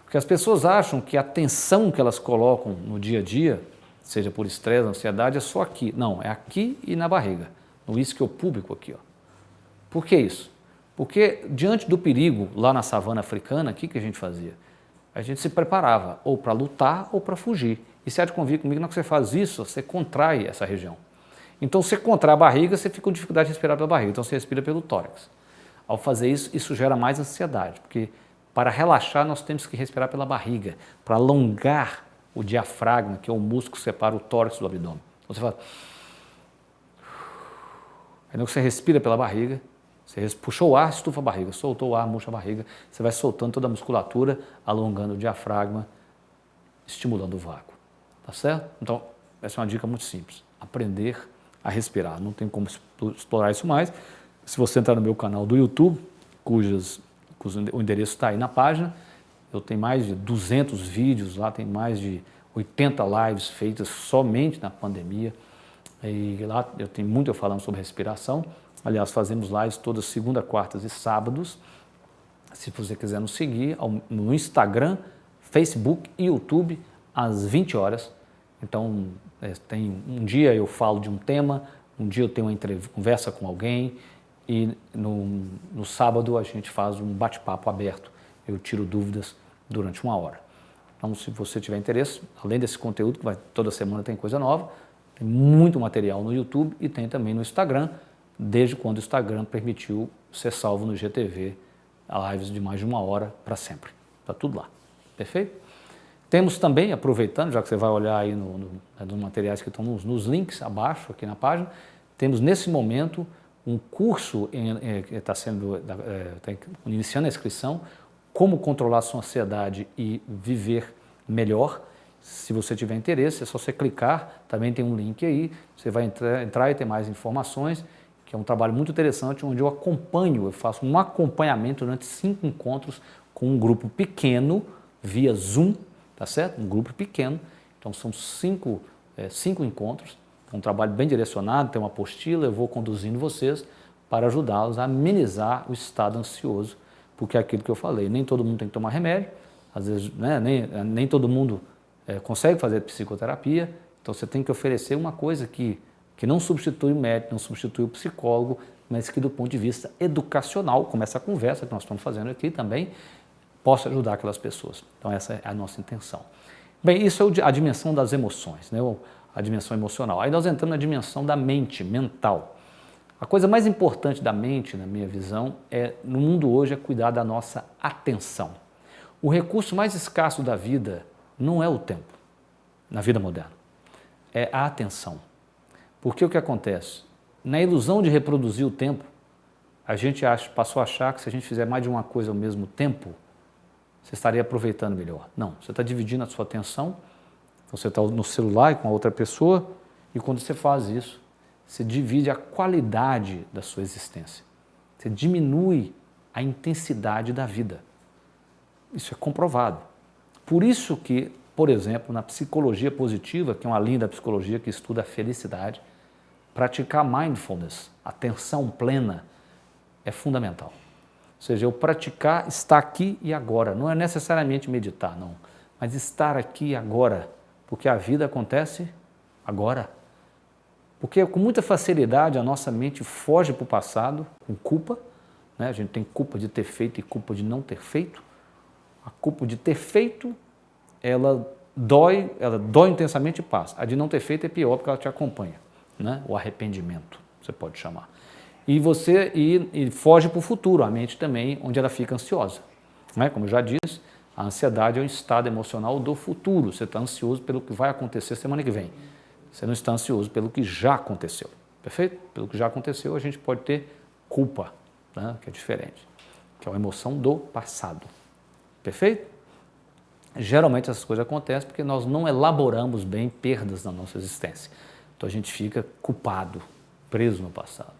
Porque as pessoas acham que a tensão que elas colocam no dia a dia, seja por estresse, ansiedade, é só aqui. Não, é aqui e na barriga, no isquio púbico aqui. Ó. Por que isso? Porque diante do perigo lá na savana africana, o que a gente fazia? A gente se preparava ou para lutar ou para fugir. E se há de convir comigo, na hora que você faz isso, você contrai essa região. Então, se você contrai a barriga, você fica com dificuldade de respirar pela barriga, então você respira pelo tórax. Ao fazer isso, isso gera mais ansiedade, porque para relaxar nós temos que respirar pela barriga, para alongar o diafragma, que é o músculo que separa o tórax do abdômen. Então, você fala... Aí você respira pela barriga, você puxou o ar, estufa a barriga, soltou o ar, murcha a barriga, você vai soltando toda a musculatura, alongando o diafragma, estimulando o vácuo. Tá certo? Então, essa é uma dica muito simples. Aprender a respirar. Não tem como explorar isso mais. Se você entrar no meu canal do YouTube, o endereço está aí na página, eu tenho mais de 200 vídeos lá, tem mais de 80 lives feitas somente na pandemia. E lá eu tenho muito eu falando sobre respiração. Aliás, fazemos lives todas segunda, quartas e sábados. Se você quiser nos seguir no Instagram, Facebook e YouTube, às 20 horas. Então, tem um dia eu falo de um tema, um dia eu tenho uma conversa com alguém e no sábado a gente faz um bate-papo aberto. Eu tiro dúvidas durante 1 hora. Então, se você tiver interesse, além desse conteúdo, que toda semana tem coisa nova, tem muito material no YouTube e tem também no Instagram, desde quando o Instagram permitiu ser salvo no IGTV, lives de mais de 1 hora para sempre. Está tudo lá. Perfeito? Temos também, aproveitando, já que você vai olhar aí nos materiais que estão nos links abaixo, aqui na página, temos nesse momento um curso que está iniciando a inscrição, como controlar a sua ansiedade e viver melhor. Se você tiver interesse, é só você clicar, também tem um link aí, você vai entrar e ter mais informações, que é um trabalho muito interessante, onde eu faço um acompanhamento durante 5 encontros com um grupo pequeno, via Zoom, tá certo? Um grupo pequeno, então são 5 encontros, é um trabalho bem direcionado, tem uma apostila, eu vou conduzindo vocês para ajudá-los a amenizar o estado ansioso, porque é aquilo que eu falei, nem todo mundo tem que tomar remédio, às vezes nem todo mundo consegue fazer psicoterapia, então você tem que oferecer uma coisa que não substitui o médico, não substitui o psicólogo, mas que do ponto de vista educacional, como essa conversa que nós estamos fazendo aqui também, possa ajudar aquelas pessoas. Então essa é a nossa intenção. Bem, isso é a dimensão das emoções, né? A dimensão emocional. Aí nós entramos na dimensão da mente, mental. A coisa mais importante da mente, na minha visão, no mundo hoje, é cuidar da nossa atenção. O recurso mais escasso da vida não é o tempo, na vida moderna, é a atenção. Porque o que acontece? Na ilusão de reproduzir o tempo, a gente passou a achar que se a gente fizer mais de uma coisa ao mesmo tempo, você estaria aproveitando melhor. Não, você está dividindo a sua atenção, você está no celular com a outra pessoa, e quando você faz isso, você divide a qualidade da sua existência. Você diminui a intensidade da vida. Isso é comprovado. Por isso que, por exemplo, na psicologia positiva, que é uma linha da psicologia que estuda a felicidade, praticar mindfulness, atenção plena, é fundamental. Ou seja, eu praticar estar aqui e agora. Não é necessariamente meditar, não. Mas estar aqui e agora. Porque a vida acontece agora. Porque com muita facilidade a nossa mente foge para o passado com culpa. Né? A gente tem culpa de ter feito e culpa de não ter feito. A culpa de ter feito, ela dói intensamente e passa. A de não ter feito é pior porque ela te acompanha. Né? O arrependimento, você pode chamar. E você foge para o futuro, a mente também, onde ela fica ansiosa. Né? Como eu já disse, a ansiedade é um estado emocional do futuro. Você está ansioso pelo que vai acontecer semana que vem. Você não está ansioso pelo que já aconteceu. Perfeito? Pelo que já aconteceu, a gente pode ter culpa, né? Que é diferente, que é uma emoção do passado. Perfeito? Geralmente essas coisas acontecem porque nós não elaboramos bem perdas na nossa existência. Então a gente fica culpado, preso no passado.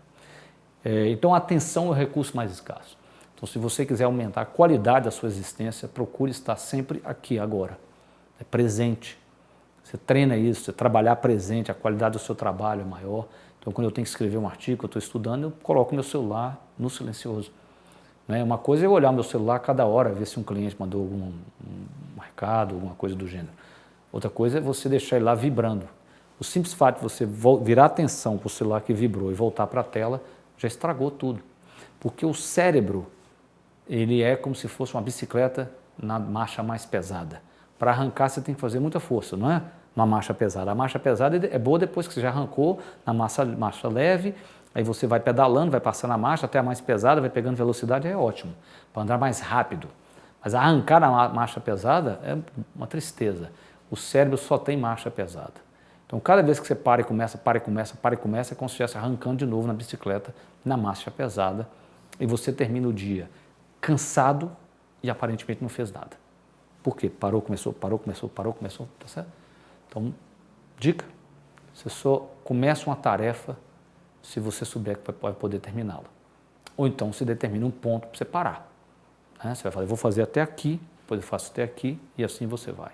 Então a atenção é o recurso mais escasso. Então se você quiser aumentar a qualidade da sua existência, procure estar sempre aqui agora. É presente. Você treina isso, você trabalhar presente, a qualidade do seu trabalho é maior. Então quando eu tenho que escrever um artigo, eu estou estudando, eu coloco meu celular no silencioso. Uma coisa é eu olhar meu celular cada hora, ver se um cliente mandou algum recado, alguma coisa do gênero. Outra coisa é você deixar ele lá vibrando. O simples fato de você virar a atenção para o celular que vibrou e voltar para a tela, já estragou tudo. Porque o cérebro, ele é como se fosse uma bicicleta na marcha mais pesada. Para arrancar você tem que fazer muita força, não é? Uma marcha pesada. A marcha pesada é boa depois que você já arrancou na marcha leve, aí você vai pedalando, vai passando a marcha até a mais pesada, vai pegando velocidade, é ótimo, para andar mais rápido. Mas arrancar na marcha pesada é uma tristeza. O cérebro só tem marcha pesada. Então, cada vez que você para e começa, é como se estivesse arrancando de novo na bicicleta, na marcha pesada, e você termina o dia cansado e aparentemente não fez nada. Por quê? Parou, começou, tá certo? Então, dica, você só começa uma tarefa se você souber que vai poder terminá-la. Ou então, você determina um ponto para você parar. Né? Você vai falar, eu vou fazer até aqui, depois eu faço até aqui, e assim você vai.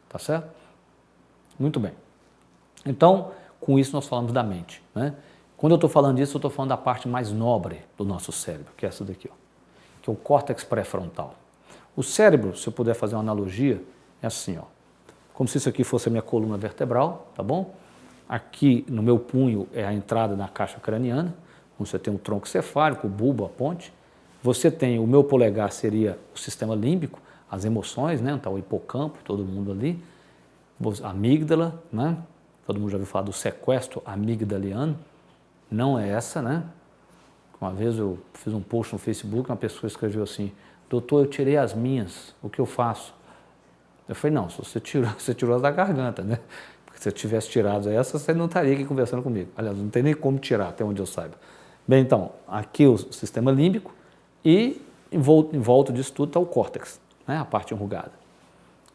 Tá certo? Muito bem. Então, com isso nós falamos da mente, né? Quando eu estou falando disso, eu estou falando da parte mais nobre do nosso cérebro, que é essa daqui, ó, que é o córtex pré-frontal. O cérebro, se eu puder fazer uma analogia, é assim, ó, como se isso aqui fosse a minha coluna vertebral, tá bom? Aqui no meu punho é a entrada na caixa craniana, você tem um tronco cefálico, o bulbo, a ponte. Você tem, o meu polegar seria o sistema límbico, as emoções, né? Então o hipocampo, todo mundo ali, a amígdala, né? Todo mundo já ouviu falar do sequestro amigdaliano, não é essa, né? Uma vez eu fiz um post no Facebook, uma pessoa escreveu assim, doutor, eu tirei as minhas, o que eu faço? Eu falei, não, se você tirou as da garganta, né? Porque se eu tivesse tirado essa, você não estaria aqui conversando comigo. Aliás, não tem nem como tirar, até onde eu saiba. Bem, então, aqui o sistema límbico e em volta disso tudo está o córtex, né? A parte enrugada.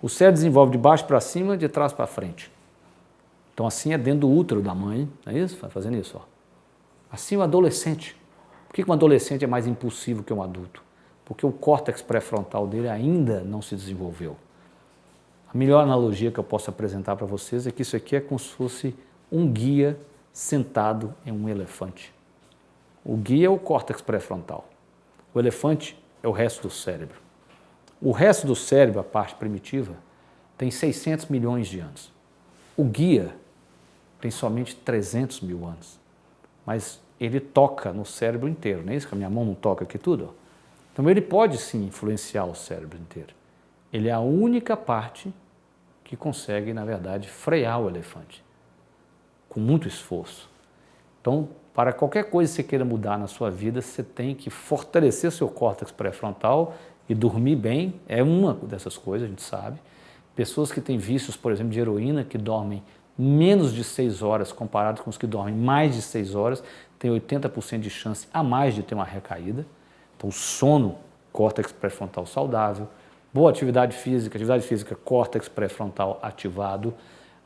O cérebro desenvolve de baixo para cima, de trás para frente. Então, assim é dentro do útero da mãe, não é isso? Vai fazendo isso, ó. Assim o adolescente. Por que um adolescente é mais impulsivo que um adulto? Porque o córtex pré-frontal dele ainda não se desenvolveu. A melhor analogia que eu posso apresentar para vocês é que isso aqui é como se fosse um guia sentado em um elefante. O guia é o córtex pré-frontal. O elefante é o resto do cérebro. O resto do cérebro, a parte primitiva, tem 600 milhões de anos. O guia tem somente 300 mil anos. Mas ele toca no cérebro inteiro, não é isso? Que a minha mão não toca aqui tudo? Então ele pode sim influenciar o cérebro inteiro. Ele é a única parte que consegue, na verdade, frear o elefante, com muito esforço. Então, para qualquer coisa que você queira mudar na sua vida, você tem que fortalecer seu córtex pré-frontal e dormir bem, é uma dessas coisas, a gente sabe. Pessoas que têm vícios, por exemplo, de heroína, que dormem menos de 6 horas, comparado com os que dormem mais de 6 horas, têm 80% de chance a mais de ter uma recaída. Então, sono, córtex pré-frontal saudável, boa atividade física, córtex pré-frontal ativado,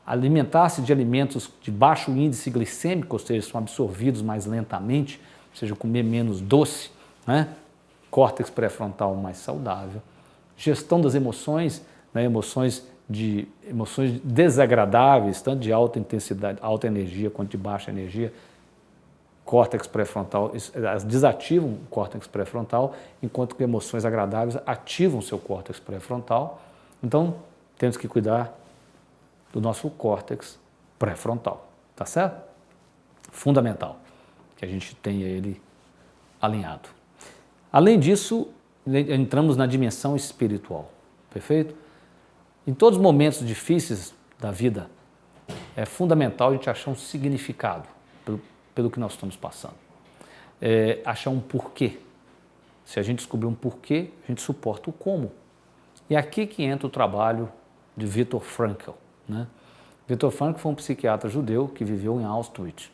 alimentar-se de alimentos de baixo índice glicêmico, ou seja, são absorvidos mais lentamente, ou seja, comer menos doce, né? Córtex pré-frontal mais saudável, gestão das emoções, né? Emoções desagradáveis, tanto de alta intensidade, alta energia, quanto de baixa energia, córtex pré-frontal, desativam o córtex pré-frontal, enquanto que emoções agradáveis ativam o seu córtex pré-frontal. Então, temos que cuidar do nosso córtex pré-frontal, tá certo? Fundamental que a gente tenha ele alinhado. Além disso, entramos na dimensão espiritual, perfeito? Em todos os momentos difíceis da vida, é fundamental a gente achar um significado pelo que nós estamos passando. Achar um porquê. Se a gente descobrir um porquê, a gente suporta o como. E aqui que entra o trabalho de Viktor Frankl, né? Viktor Frankl foi um psiquiatra judeu que viveu em Auschwitz.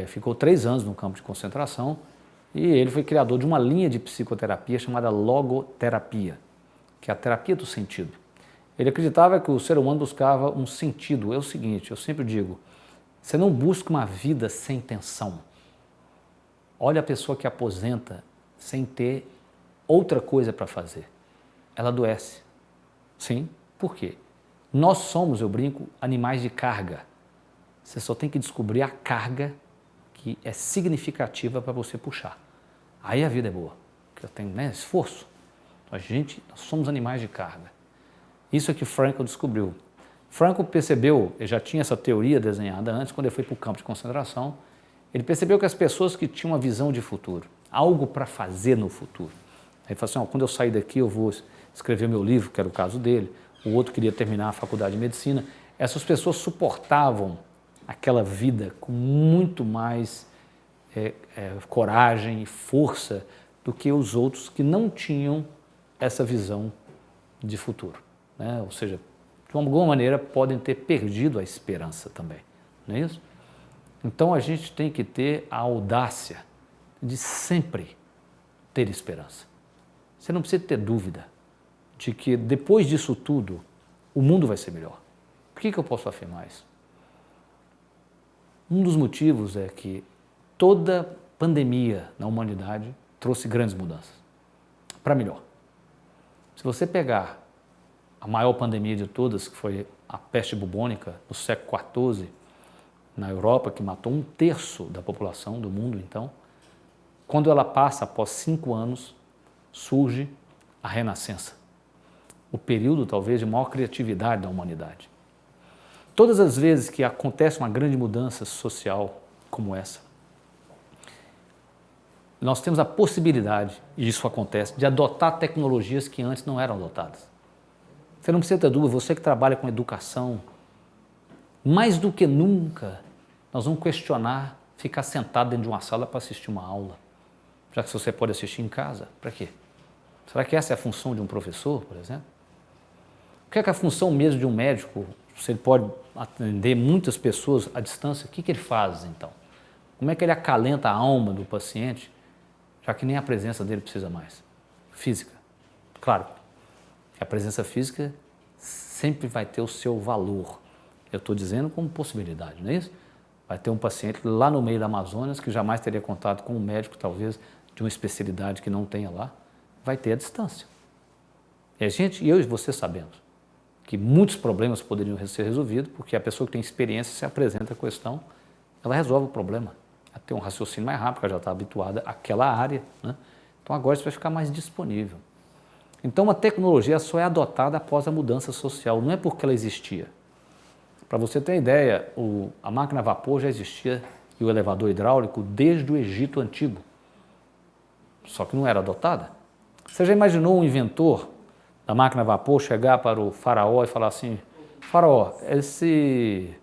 Ficou 3 anos no campo de concentração e ele foi criador de uma linha de psicoterapia chamada logoterapia, que é a terapia do sentido. Ele acreditava que o ser humano buscava um sentido. É o seguinte, eu sempre digo, você não busca uma vida sem intenção. Olha a pessoa que aposenta sem ter outra coisa para fazer. Ela adoece. Sim, por quê? Nós somos, eu brinco, animais de carga. Você só tem que descobrir a carga que é significativa para você puxar. Aí a vida é boa, porque tem, né, esforço. Nós somos animais de carga. Isso é que Frankl descobriu. Frankl percebeu, ele já tinha essa teoria desenhada antes, quando ele foi para o campo de concentração, ele percebeu que as pessoas que tinham uma visão de futuro, algo para fazer no futuro, ele falou assim, quando eu sair daqui eu vou escrever meu livro, que era o caso dele, o outro queria terminar a faculdade de medicina, essas pessoas suportavam aquela vida com muito mais coragem e força do que os outros que não tinham essa visão de futuro, né? Ou seja, de alguma maneira podem ter perdido a esperança também, não é isso? Então a gente tem que ter a audácia de sempre ter esperança. Você não precisa ter dúvida de que depois disso tudo o mundo vai ser melhor. Por que eu posso afirmar isso? Um dos motivos é que toda pandemia na humanidade trouxe grandes mudanças, para melhor. Se você pegar a maior pandemia de todas, que foi a peste bubônica, no século XIV, na Europa, que matou 1/3 da população do mundo, então, quando ela passa, após 5 anos, surge a Renascença, o período talvez de maior criatividade da humanidade. Todas as vezes que acontece uma grande mudança social como essa, nós temos a possibilidade, e isso acontece, de adotar tecnologias que antes não eram adotadas. Você não precisa ter dúvida, você que trabalha com educação, mais do que nunca, nós vamos questionar ficar sentado dentro de uma sala para assistir uma aula, já que você pode assistir em casa. Para quê? Será que essa é a função de um professor, por exemplo? O que é a função mesmo de um médico? Se ele pode atender muitas pessoas à distância, o que ele faz então? Como é que ele acalenta a alma do paciente, já que nem a presença dele precisa mais? Física. Claro, a presença física sempre vai ter o seu valor. Eu estou dizendo como possibilidade, não é isso? Vai ter um paciente lá no meio da Amazonas que jamais teria contato com um médico, talvez, de uma especialidade que não tenha lá, vai ter a distância. E a gente, eu e você sabemos que muitos problemas poderiam ser resolvidos porque a pessoa que tem experiência se apresenta a questão, ela resolve o problema. Ela tem um raciocínio mais rápido, porque ela já está habituada àquela área, né? Então agora isso vai ficar mais disponível. Então a tecnologia só é adotada após a mudança social, não é porque ela existia. Para você ter ideia, a máquina a vapor já existia e o elevador hidráulico desde o Egito Antigo, só que não era adotada. Você já imaginou um inventor da máquina a vapor chegar para o faraó e falar assim: faraó, esses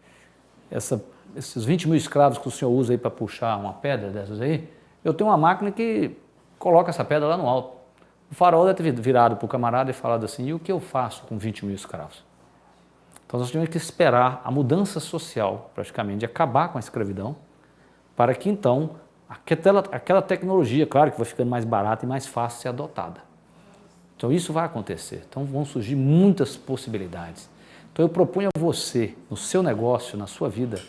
20 mil escravos que o senhor usa aí para puxar uma pedra dessas aí, eu tenho uma máquina que coloca essa pedra lá no alto. O faraó deve ter virado para o camarada e falado assim: e o que eu faço com 20 mil escravos? Então nós tínhamos que esperar a mudança social, praticamente, de acabar com a escravidão, para que então aquela tecnologia, claro que vai ficando mais barata e mais fácil de ser adotada. Então isso vai acontecer. Então vão surgir muitas possibilidades. Então eu proponho a você, no seu negócio, na sua vida,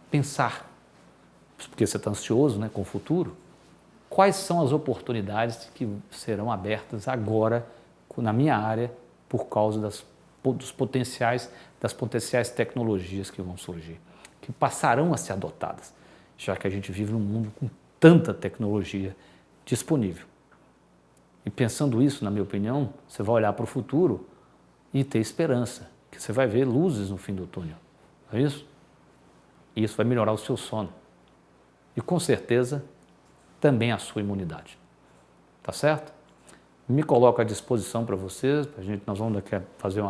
pensar, porque você está ansioso, né, com o futuro, quais são as oportunidades que serão abertas agora na minha área por causa das potenciais tecnologias que vão surgir, que passarão a ser adotadas, já que a gente vive num mundo com tanta tecnologia disponível. E pensando isso, na minha opinião, você vai olhar para o futuro e ter esperança, que você vai ver luzes no fim do túnel, não é isso? E isso vai melhorar o seu sono. E com certeza também a sua imunidade. Tá certo? Me coloco à disposição para vocês, nós vamos fazer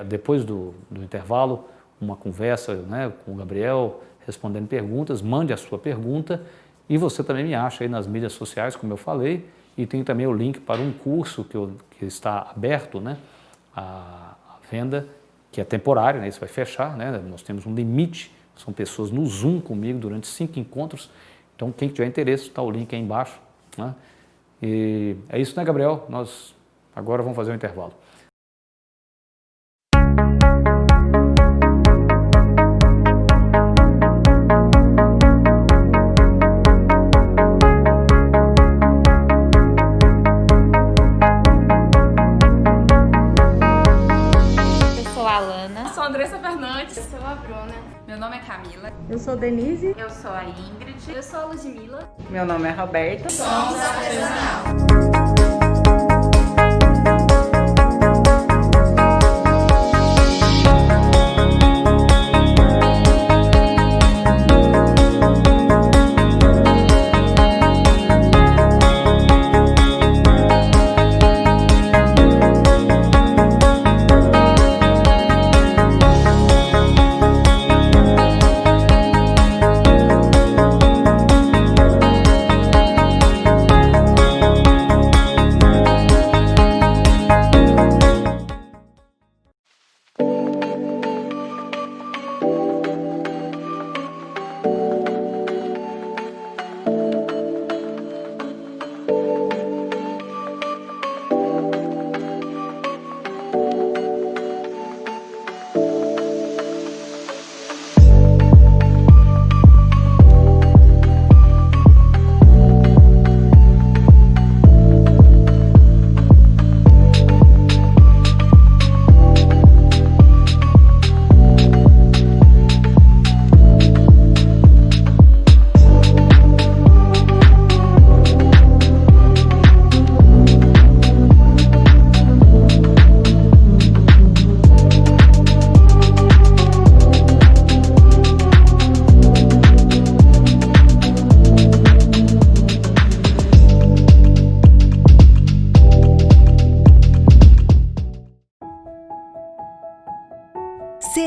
depois do intervalo, uma conversa, né, com o Gabriel, respondendo perguntas. Mande a sua pergunta e você também me acha aí nas mídias sociais, como eu falei, e tem também o link para um curso que está aberto, né, a venda, que é temporário, né, isso vai fechar, né, nós temos um limite, são pessoas no Zoom comigo durante 5 encontros, então quem tiver interesse, está o link aí embaixo, né? E é isso, né, Gabriel? Nós agora vamos fazer um intervalo. Eu sou a Bruna. Meu nome é Camila. Eu sou Denise. Eu sou a Ingrid. Eu sou a Ludmilla. Meu nome é Roberta. Somos Artesanal.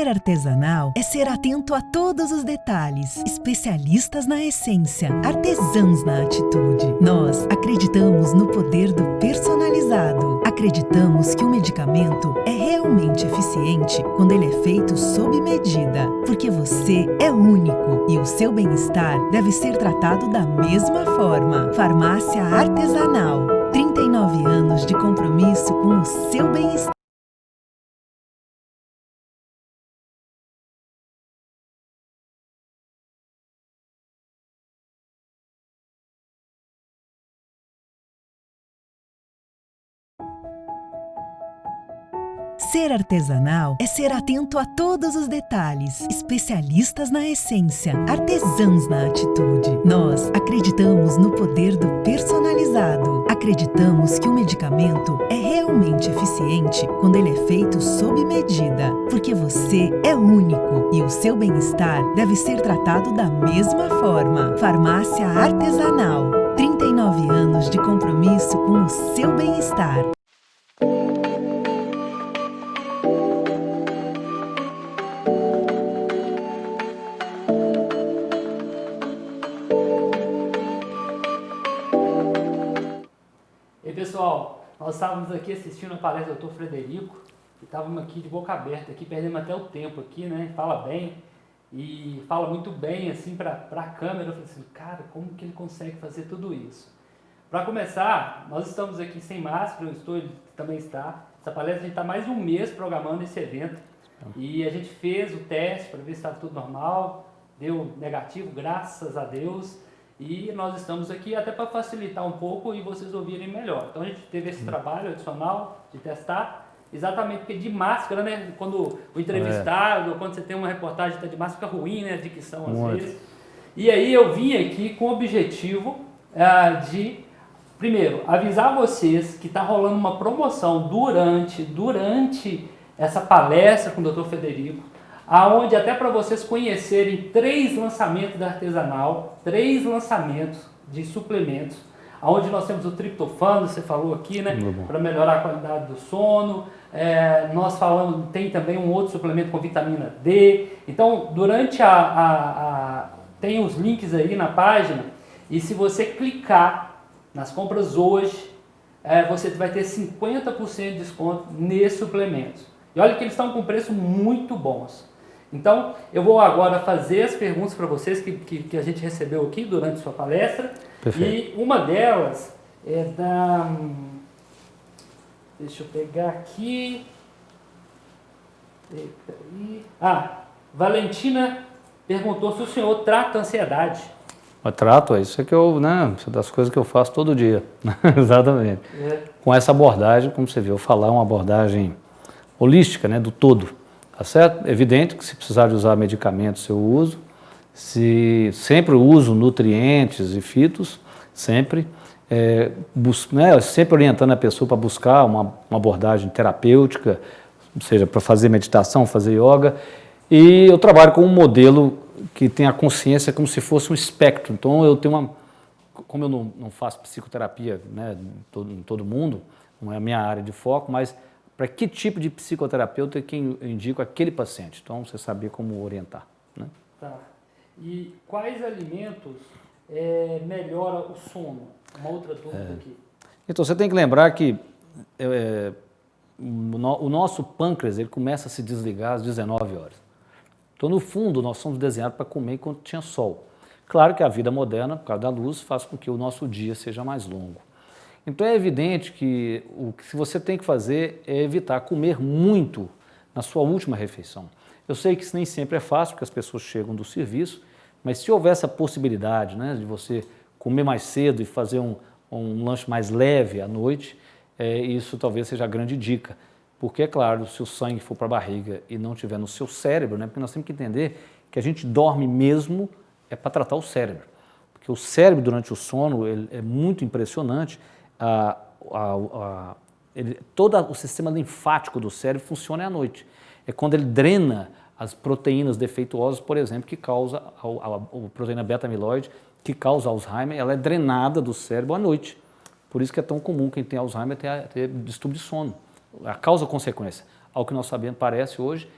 Ser artesanal é ser atento a todos os detalhes, especialistas na essência, artesãos na atitude. Nós acreditamos no poder do personalizado. Acreditamos que o medicamento é realmente eficiente quando ele é feito sob medida, porque você é único e o seu bem-estar deve ser tratado da mesma forma. Farmácia Artesanal. 39 anos de compromisso com o seu bem-estar. Ser artesanal é ser atento a todos os detalhes, especialistas na essência, artesãos na atitude. Nós acreditamos no poder do personalizado. Acreditamos que o medicamento é realmente eficiente quando ele é feito sob medida, porque você é único e o seu bem-estar deve ser tratado da mesma forma. Farmácia Artesanal. 39 anos de compromisso com o seu bem-estar. E pessoal, nós estávamos aqui assistindo a palestra do Dr. Frederico e estávamos aqui de boca aberta, aqui perdemos até o tempo aqui, né? Fala bem e fala muito bem assim para a câmera. Eu falei assim, cara, como que ele consegue fazer tudo isso? Para começar, nós estamos aqui sem máscara, eu estou, ele também está. Essa palestra a gente está mais de um mês programando esse evento e a gente fez o teste para ver se estava tudo normal, deu negativo, graças a Deus. E nós estamos aqui até para facilitar um pouco e vocês ouvirem melhor. Então a gente teve esse trabalho adicional de testar, exatamente porque de máscara, né? Quando o entrevistado, quando você tem uma reportagem está de máscara, fica ruim, né? A dicção às vezes. E aí eu vim aqui com o objetivo de, primeiro, avisar vocês que está rolando uma promoção durante essa palestra com o Dr. Frederico, aonde até para vocês conhecerem 3 lançamentos da Artesanal, 3 lançamentos de suplementos, aonde nós temos o triptofano, você falou aqui, né, para melhorar a qualidade do sono. Nós falamos, tem também um outro suplemento com vitamina D. Então, durante tem os links aí na página, e se você clicar nas compras hoje, você vai ter 50% de desconto nesses suplementos. E olha que eles estão com preços muito bons. Então, eu vou agora fazer as perguntas para vocês que a gente recebeu aqui durante a sua palestra. Perfeito. E uma delas é da... Deixa eu pegar aqui... Valentina perguntou se o senhor trata ansiedade. Eu trato, isso é que isso é das coisas que eu faço todo dia. Exatamente. Com essa abordagem, como você viu, eu falar uma abordagem holística, né, do todo. Tá certo? É evidente que se precisar de usar medicamentos eu uso, sempre uso nutrientes e fitos, sempre orientando a pessoa para buscar uma abordagem terapêutica, ou seja, para fazer meditação, fazer yoga, e eu trabalho com um modelo que tem a consciência como se fosse um espectro. Então eu tenho como eu não faço psicoterapia, né, em todo mundo, não é a minha área de foco, mas para que tipo de psicoterapeuta que eu indico aquele paciente. Então, você saber como orientar. Né? Tá. E quais alimentos melhoram o sono? Uma outra dúvida aqui. Então, você tem que lembrar que o nosso pâncreas ele começa a se desligar às 19 horas. Então, no fundo, nós somos desenhados para comer enquanto tinha sol. Claro que a vida moderna, por causa da luz, faz com que o nosso dia seja mais longo. Então é evidente que o que você tem que fazer é evitar comer muito na sua última refeição. Eu sei que isso nem sempre é fácil, porque as pessoas chegam do serviço, mas se houver essa possibilidade, né, de você comer mais cedo e fazer um lanche mais leve à noite, isso talvez seja a grande dica. Porque, é claro, se o sangue for para a barriga e não estiver no seu cérebro, né, porque nós temos que entender que a gente dorme mesmo para tratar o cérebro. Porque o cérebro, durante o sono, ele é muito impressionante. Todo o sistema linfático do cérebro funciona à noite. É quando ele drena as proteínas defeituosas, por exemplo, que causa a proteína beta-amiloide, que causa Alzheimer, ela é drenada do cérebro à noite. Por isso que é tão comum quem tem Alzheimer ter distúrbio de sono. A causa-consequência, ao que nós sabemos, parece hoje,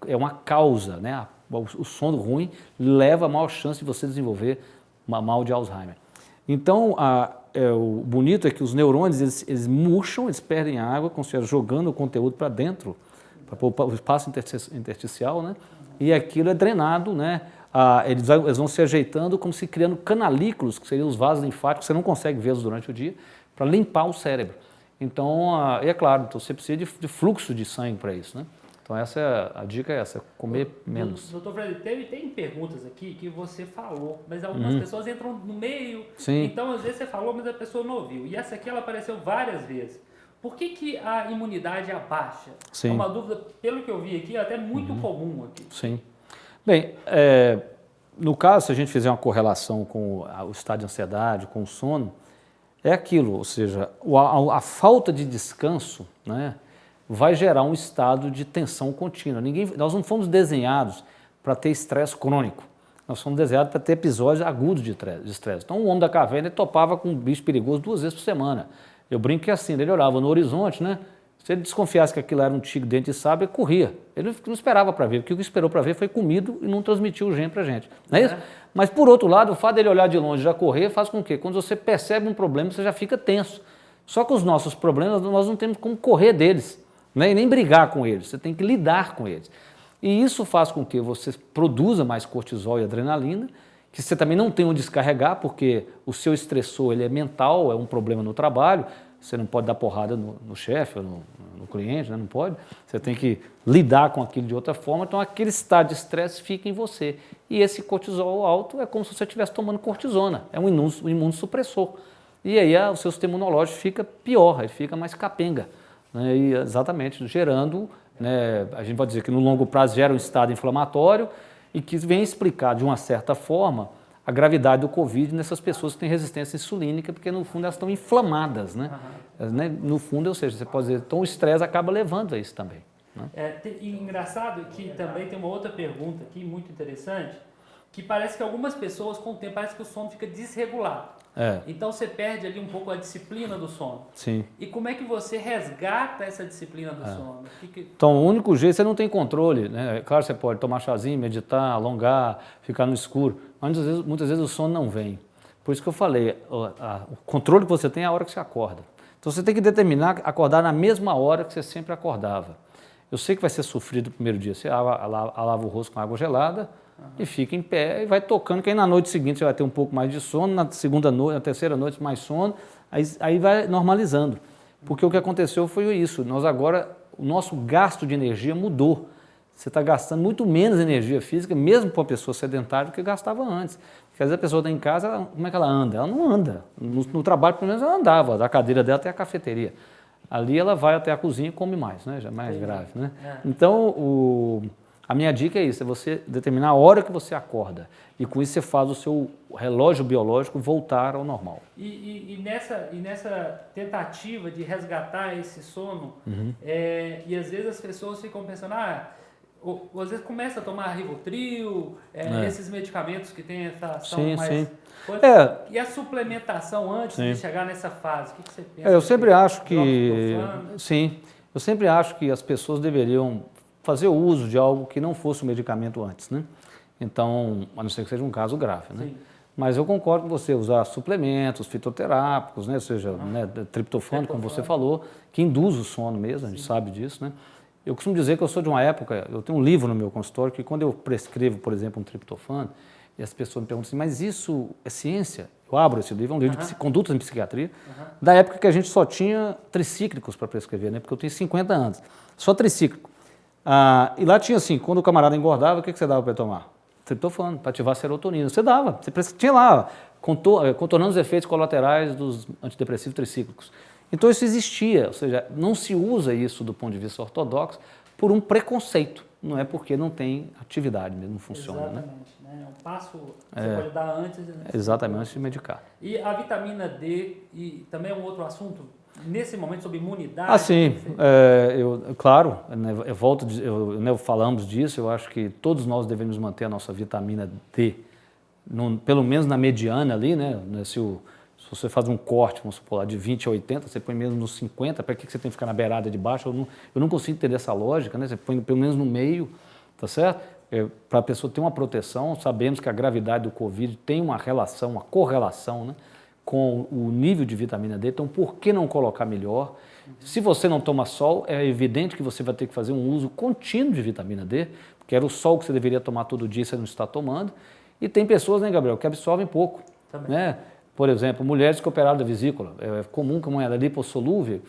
é uma causa, né? O sono ruim leva a maior chance de você desenvolver mal de Alzheimer. Então, o bonito é que os neurônios, eles murcham, eles perdem água, como se estivesse jogando o conteúdo para dentro, para o espaço intersticial, né? E aquilo é drenado, né? Eles vão se ajeitando como se criando canalículos, que seriam os vasos linfáticos, você não consegue vê-los durante o dia, para limpar o cérebro. Então, é claro, então você precisa de fluxo de sangue para isso, né? Então a dica é essa, comer menos. Doutor Fred, tem perguntas aqui que você falou, mas algumas pessoas entram no meio, Sim. então às vezes você falou, mas a pessoa não ouviu. E essa aqui ela apareceu várias vezes. Por que a imunidade abaixa? Sim. É uma dúvida, pelo que eu vi aqui, até muito comum aqui. Sim. Bem, no caso, se a gente fizer uma correlação com o estado de ansiedade, com o sono, é aquilo, ou seja, a falta de descanso, né, vai gerar um estado de tensão contínua. Nós não fomos desenhados para ter estresse crônico, nós fomos desenhados para ter episódios agudos de estresse. Então o homem da caverna ele topava com um bicho perigoso 2 vezes por semana. Eu brinco que assim, ele olhava no horizonte, né? Se ele desconfiasse que aquilo era um tigre dente de sabre, ele corria. Ele não esperava para ver, porque o que esperou para ver foi comido e não transmitiu o gene para a gente. Não é isso? Mas, por outro lado, o fato dele olhar de longe e já correr faz com que, quando você percebe um problema, você já fica tenso. Só que os nossos problemas, nós não temos como correr deles, né? E nem brigar com eles, você tem que lidar com eles. E isso faz com que você produza mais cortisol e adrenalina, que você também não tem onde descarregar, porque o seu estressor ele é mental, é um problema no trabalho. Você não pode dar porrada no chefe ou no cliente, né? Não pode. Você tem que lidar com aquilo de outra forma. Então, aquele estado de estresse fica em você. E esse cortisol alto é como se você estivesse tomando cortisona. É um imunossupressor. E aí o seu sistema imunológico fica pior, ele fica mais capenga. Né? E exatamente, gerando, né, a gente pode dizer que no longo prazo gera um estado inflamatório e que vem explicar, de uma certa forma, a gravidade do Covid nessas pessoas que têm resistência insulínica, porque no fundo elas estão inflamadas, né? No fundo, ou seja, você pode dizer, então o estresse acaba levando a isso também. Né? E engraçado que também tem uma outra pergunta aqui, muito interessante, que parece que algumas pessoas, com o tempo, parece que o sono fica desregulado. Então você perde ali um pouco a disciplina do sono. Sim. E como é que você resgata essa disciplina do sono? Então, o único jeito, você não tem controle, né? Claro, você pode tomar chazinho, meditar, alongar, ficar no escuro, mas muitas vezes o sono não vem. Por isso que eu falei, o controle que você tem é a hora que você acorda. Então, você tem que determinar acordar na mesma hora que você sempre acordava. Eu sei que vai ser sofrido o primeiro dia, você lava o rosto com água gelada, e fica em pé e vai tocando, que aí na noite seguinte você vai ter um pouco mais de sono, na segunda noite, na terceira noite mais sono, aí vai normalizando. Porque o que aconteceu foi isso, o nosso gasto de energia mudou. Você está gastando muito menos energia física, mesmo para uma pessoa sedentária, do que gastava antes. Porque às vezes a pessoa está em casa, como é que ela anda? Ela não anda. No trabalho, pelo menos, ela andava, da cadeira dela até a cafeteria. Ali ela vai até a cozinha e come mais, né? Já é mais grave, né? Então, a minha dica é isso, é você determinar a hora que você acorda. E com isso você faz o seu relógio biológico voltar ao normal. E nessa tentativa de resgatar esse sono, e às vezes as pessoas ficam pensando, ou às vezes começa a tomar Rivotril, esses medicamentos que têm essa ação mais... E a suplementação antes de chegar nessa fase, o que você pensa? Eu sempre acho que... Sim, eu sempre acho que as pessoas deveriam fazer o uso de algo que não fosse um medicamento antes, né? Então, a não ser que seja um caso grave, né? Sim. Mas eu concordo com você, usar suplementos fitoterápicos, né? Ou seja, triptofano, como você falou, que induz o sono mesmo, a gente sabe disso, né? Eu costumo dizer que eu sou de uma época, eu tenho um livro no meu consultório que quando eu prescrevo, por exemplo, um triptofano, e as pessoas me perguntam assim, mas isso é ciência? Eu abro esse livro, é um livro de condutas em psiquiatria, da época que a gente só tinha tricíclicos para prescrever, né? Porque eu tenho 50 anos, só tricíclico. E lá tinha assim, quando o camarada engordava, o que você dava para ele tomar? Triptofano, para ativar a serotonina. Você dava, tinha lá, contornando os efeitos colaterais dos antidepressivos tricíclicos. Então isso existia, ou seja, não se usa isso do ponto de vista ortodoxo por um preconceito, não é porque não tem atividade mesmo, não funciona. Exatamente, né? É um passo que você pode dar antes. Exatamente, antes de medicar. E a vitamina D, e também é um outro assunto, nesse momento sobre imunidade? Sim, claro, falamos disso, eu acho que todos nós devemos manter a nossa vitamina D, pelo menos na mediana ali, né? Se Se você faz um corte, vamos supor, lá de 20 a 80, você põe mesmo nos 50, para que você tem que ficar na beirada de baixo? Eu não consigo entender essa lógica, né? Você põe pelo menos no meio, tá certo? Para a pessoa ter uma proteção, sabemos que a gravidade do Covid tem uma relação, uma correlação, né, com o nível de vitamina D, então por que não colocar melhor? Se você não toma sol, é evidente que você vai ter que fazer um uso contínuo de vitamina D, porque era o sol que você deveria tomar todo dia e você não está tomando. E tem pessoas, né, Gabriel, que absorvem pouco, né? Por exemplo, mulheres que operaram da vesícula, é comum que a mulher é lipossolúvel.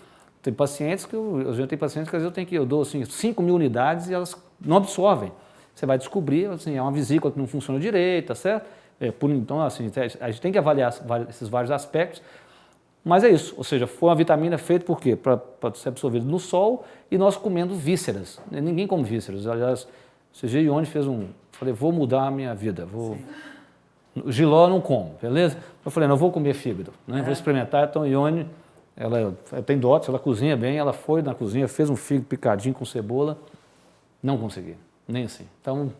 Tem pacientes que eu já tenho pacientes que às vezes eu dou assim, 5.000 unidades e elas não absorvem. Você vai descobrir, assim, é uma vesícula que não funciona direito, tá certo? Então, assim, a gente tem que avaliar esses vários aspectos, mas é isso, ou seja, foi uma vitamina feita por quê? Para ser absorvida no sol e nós comendo vísceras. Ninguém come vísceras. Aliás, o CG Ione fez falei, vou mudar a minha vida, Giló não como, beleza? Eu falei, não, vou comer fígado, né? Vou experimentar. Então, Ione, ela tem dotes, ela cozinha bem, ela foi na cozinha, fez um fígado picadinho com cebola, não consegui, nem assim. Então,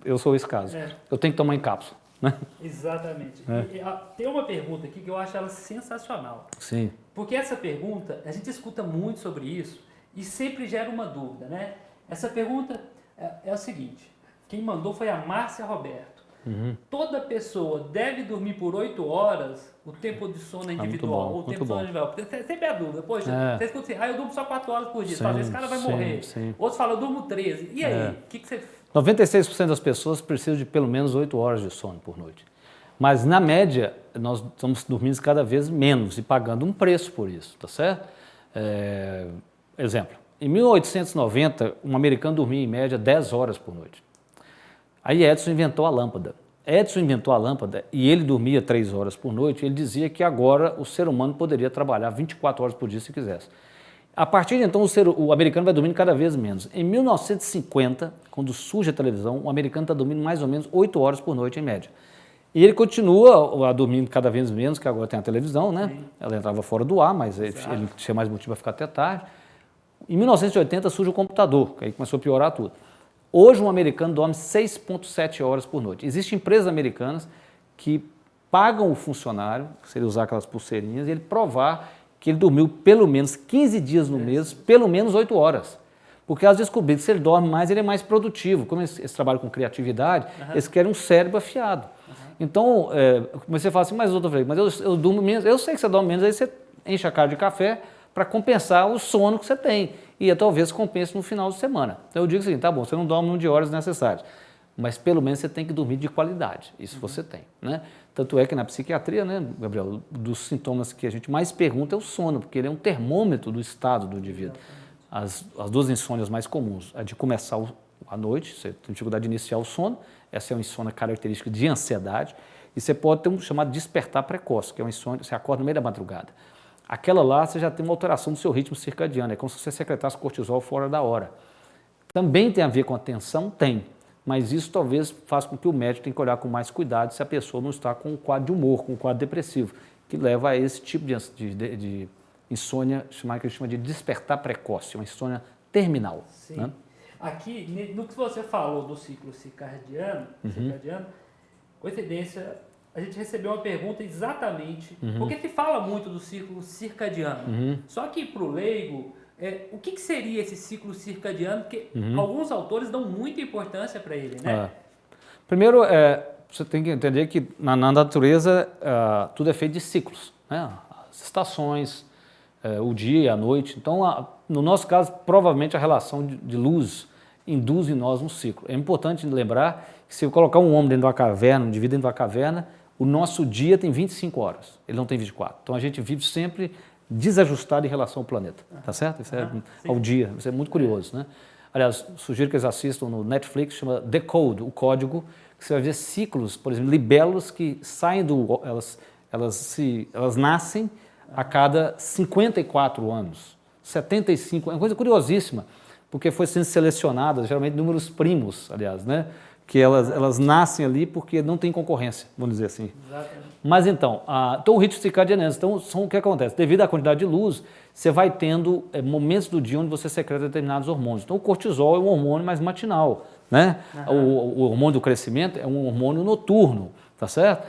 eu sou esse caso. Eu tenho que tomar em cápsula, né? Exatamente. E, tem uma pergunta aqui que eu acho ela sensacional. Sim. Porque essa pergunta, a gente escuta muito sobre isso e sempre gera uma dúvida, né? Essa pergunta é o seguinte, quem mandou foi a Márcia Roberto. Toda pessoa deve dormir por 8 horas, o tempo de sono é individual, muito bom, o tempo de sono é individual. Porque sempre é a dúvida, poxa, você escuta assim, eu durmo só 4 horas por dia, Sim, talvez esse cara vai morrer. Sim. Outros falam, eu durmo 13. E aí, o que você... 96% das pessoas precisam de pelo menos 8 horas de sono por noite. Mas, na média, nós estamos dormindo cada vez menos e pagando um preço por isso, tá certo? Exemplo, em 1890, um americano dormia em média 10 horas por noite. Aí Edison inventou a lâmpada. Edison inventou a lâmpada e ele dormia 3 horas por noite. Ele dizia que agora o ser humano poderia trabalhar 24 horas por dia se quisesse. A partir de então, o americano vai dormindo cada vez menos. Em 1950, quando surge a televisão, o americano está dormindo mais ou menos 8 horas por noite, em média. E ele continua a dormir cada vez menos, que agora tem a televisão, né? Sim. Ela entrava fora do ar, mas ele tinha mais motivo para ficar até tarde. Em 1980 surge o computador, que aí começou a piorar tudo. Hoje um americano dorme 6,7 horas por noite. Existem empresas americanas que pagam o funcionário, se ele usar aquelas pulseirinhas, e ele provar que ele dormiu pelo menos 15 dias no mês, pelo menos 8 horas. Porque elas descobriram que se ele dorme mais, ele é mais produtivo. Como eles trabalham com criatividade, eles querem um cérebro afiado. Então, você fala assim, mas eu durmo menos. Eu sei que você dorme menos, aí você enche a cara de café para compensar o sono que você tem. E talvez compense no final de semana. Então eu digo assim, tá bom, você não dorme no de horas necessárias, mas pelo menos você tem que dormir de qualidade. Isso você tem, né? Tanto é que na psiquiatria, né, Gabriel, dos sintomas que a gente mais pergunta é o sono, porque ele é um termômetro do estado do indivíduo. As duas insônias mais comuns, a de começar à noite, você tem dificuldade de iniciar o sono, essa é uma insônia característica de ansiedade, e você pode ter um chamado despertar precoce, que é uma insônia, você acorda no meio da madrugada. Aquela lá, você já tem uma alteração do seu ritmo circadiano, é como se você secretasse cortisol fora da hora. Também tem a ver com a tensão? Tem, mas isso talvez faça com que o médico tenha que olhar com mais cuidado se a pessoa não está com um quadro de humor, com um quadro depressivo, que leva a esse tipo de insônia, que ele chama de despertar precoce, uma insônia terminal. Sim. Né? Aqui, no que você falou do ciclo circadiano, coincidência, a gente recebeu uma pergunta exatamente, porque se fala muito do ciclo circadiano, só que para o leigo, o que seria esse ciclo circadiano? Porque alguns autores dão muita importância para ele, né? Primeiro, você tem que entender que na natureza tudo é feito de ciclos, né? As estações, o dia, a noite. Então, no nosso caso, provavelmente a relação de luz induz em nós um ciclo. É importante lembrar que se eu colocar um homem dentro de uma caverna, um indivíduo dentro de uma caverna, o nosso dia tem 25 horas, ele não tem 24. Então a gente vive sempre desajustado em relação ao planeta, tá certo? Isso é ao dia, isso é muito curioso, né? Aliás, sugiro que eles assistam no Netflix, chama The Code, o código, que você vai ver ciclos, por exemplo, libélulas que saem elas nascem a cada 54 anos, 75, é uma coisa curiosíssima, porque foi sendo selecionada, geralmente números primos, aliás, né? Que elas nascem ali porque não tem concorrência, vamos dizer assim. Exatamente. Mas então o ritmo circadiano, então, o que acontece? Devido à quantidade de luz, você vai tendo momentos do dia onde você secreta determinados hormônios. Então o cortisol é um hormônio mais matinal, né? O hormônio do crescimento é um hormônio noturno, tá certo?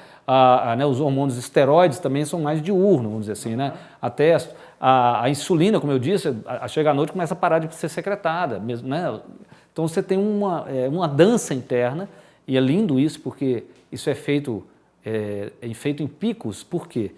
Né, os hormônios esteroides também são mais diurnos, vamos dizer assim, né? Até a insulina, como eu disse, chega à noite começa a parar de ser secretada, mesmo, né? Então você tem uma dança interna, e é lindo isso, porque isso é feito em picos. Por quê?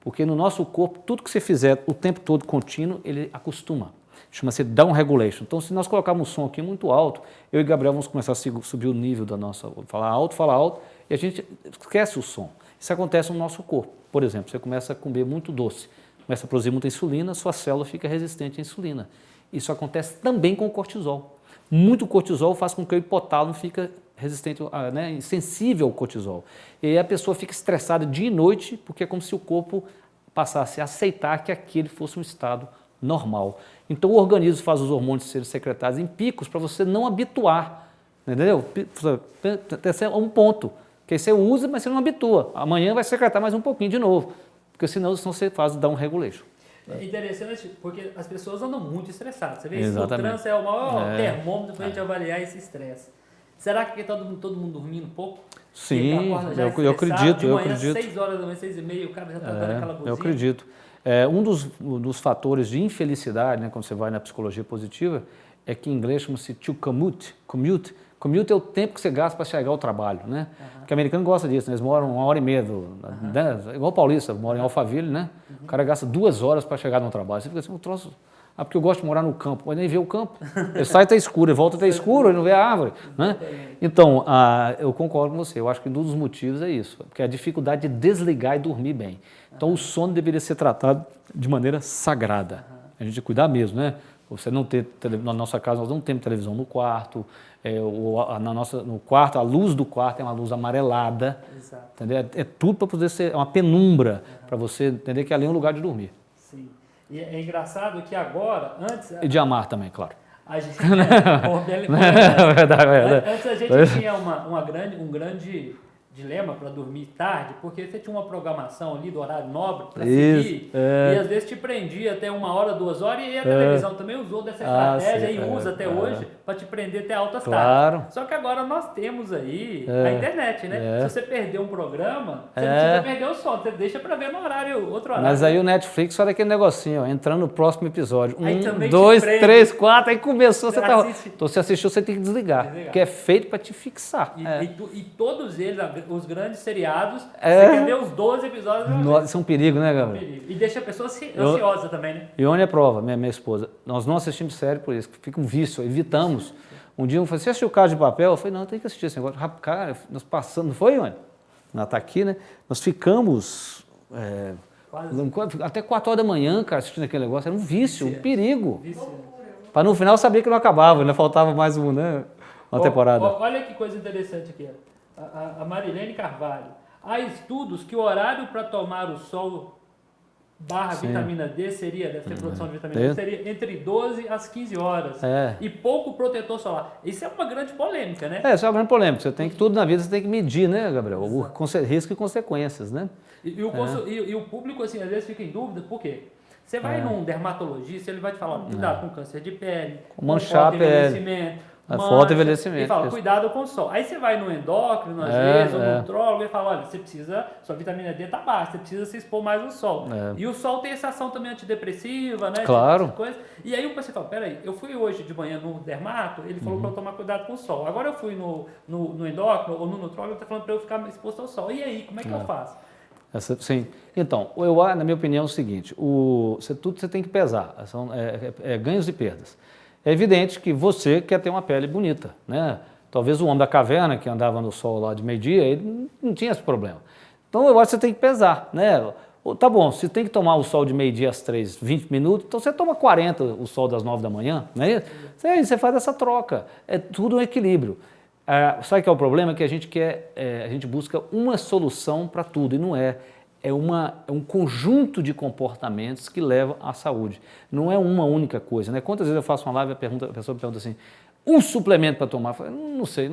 Porque no nosso corpo, tudo que você fizer o tempo todo contínuo, ele acostuma. Chama-se down regulation. Então, se nós colocarmos um som aqui muito alto, eu e Gabriel vamos começar a subir o nível da nossa... Falar alto, e a gente esquece o som. Isso acontece no nosso corpo. Por exemplo, você começa a comer muito doce, começa a produzir muita insulina, sua célula fica resistente à insulina. Isso acontece também com o cortisol. Muito cortisol faz com que o hipotálamo fique resistente, né, sensível ao cortisol. E aí a pessoa fica estressada dia e noite, porque é como se o corpo passasse a aceitar que aquele fosse um estado normal. Então o organismo faz os hormônios serem secretados em picos para você não habituar, entendeu? Esse é um ponto, que aí você usa, mas você não habitua. Amanhã vai secretar mais um pouquinho de novo, porque senão você faz down regulation. É interessante porque as pessoas andam muito estressadas. Você vê isso, o Exatamente. trânsito é o maior termômetro para a gente avaliar esse estresse. Será que todo mundo dormindo um pouco? Sim, eu acredito. De manhã, 6 horas da manhã, 6h30, o cara já está dando aquela buzinha. Eu acredito. Um dos fatores de infelicidade, né, quando você vai na psicologia positiva, é que em inglês chama-se to commute. Commute é o tempo que você gasta para chegar ao trabalho, né? Porque o americano gosta disso, né? Eles moram 1h30, né? Igual o paulista, mora em Alphaville, né? O cara gasta 2 horas para chegar no trabalho. Você fica assim, um troço... porque eu gosto de morar no campo, mas nem vê o campo. Ele sai até escuro, ele volta até escuro, ele não vê a árvore, né? Então, eu concordo com você, eu acho que um dos motivos é isso, porque é a dificuldade de desligar e dormir bem. Então, o sono deveria ser tratado de maneira sagrada. A gente cuidar mesmo, né? Você não ter, na nossa casa, nós não temos televisão no quarto, no quarto, a luz do quarto é uma luz amarelada, entendeu? É tudo para poder ser uma penumbra, para você entender que ali é um lugar de dormir. Sim. E é engraçado que agora, antes... E de amar também, claro. A gente... verdade. Antes a gente tinha um grande dilema para dormir tarde, porque você tinha uma programação ali do horário nobre para seguir, e às vezes te prendia até 1 hora, 2 horas, e a televisão também usou dessa estratégia e usa até hoje para te prender até altas tardes. Só que agora nós temos aí a internet, né? Se você perder um programa, você não precisa perder o sono, você deixa para ver no outro horário. Mas aí o Netflix faz aquele negocinho, ó, entrando no próximo episódio. 1, Aí 2, 3, 4, aí começou, você tá... assiste. Então você assistiu, você tem que desligar. Porque é feito para te fixar. E todos eles, os grandes seriados, você quer ver os 12 episódios. Nossa, isso é um perigo, né, Gabriel? E deixa a pessoa ansiosa também, né? Ione é prova, minha esposa. Nós não assistimos série por isso, fica um vício, evitamos. Um dia eu falei, você assistiu o Casa de Papel? Eu falei, não, tem que assistir esse negócio. Cara, nós passamos, não foi, Ione? Ela está aqui, né? Nós ficamos até 4 horas da manhã, cara, assistindo aquele negócio. Era um vício, um perigo. Para no final saber que não acabava, ainda faltava mais uma temporada. Olha que coisa interessante aqui. A Marilene Carvalho. Há estudos que o horário para tomar o sol vitamina D deve ter produção de vitamina D, seria entre 12 às 15 horas. E pouco protetor solar. Isso é uma grande polêmica, né? Isso é uma grande polêmica. Você tem que, tudo na vida você tem que medir, né, Gabriel? O risco e consequências, né? E o público, assim, às vezes fica em dúvida, por quê? Você vai num dermatologista, ele vai te falar, cuidado com câncer de pele, com manchar a pele. Fotoenvelhecimento. Ele fala, cuidado com o sol. Aí você vai no endócrino, às vezes, ou no nutrólogo, e fala, olha, sua vitamina D está baixa, você precisa se expor mais ao sol. E o sol tem essa ação também antidepressiva, né? Claro. E aí o paciente fala, peraí, eu fui hoje de manhã no dermato, ele falou para eu tomar cuidado com o sol. Agora eu fui no endócrino ou no nutrólogo, ele está falando para eu ficar exposto ao sol. E aí, como é que eu faço? Sim. Então, na minha opinião, é o seguinte, tudo você tem que pesar, são ganhos e perdas. É evidente que você quer ter uma pele bonita, né? Talvez o homem da caverna, que andava no sol lá de meio-dia, ele não tinha esse problema. Então, eu acho que você tem que pesar, né? Tá bom, se tem que tomar o sol de meio-dia às 3, 20 minutos, então você toma 40 o sol das 9 da manhã, né? Você faz essa troca, é tudo um equilíbrio. Sabe que é o problema? Que a gente busca uma solução para tudo, e não é. É um conjunto de comportamentos que levam à saúde. Não é uma única coisa, né? Quantas vezes eu faço uma live e a pessoa me pergunta assim, um suplemento para tomar? Eu falo, não sei.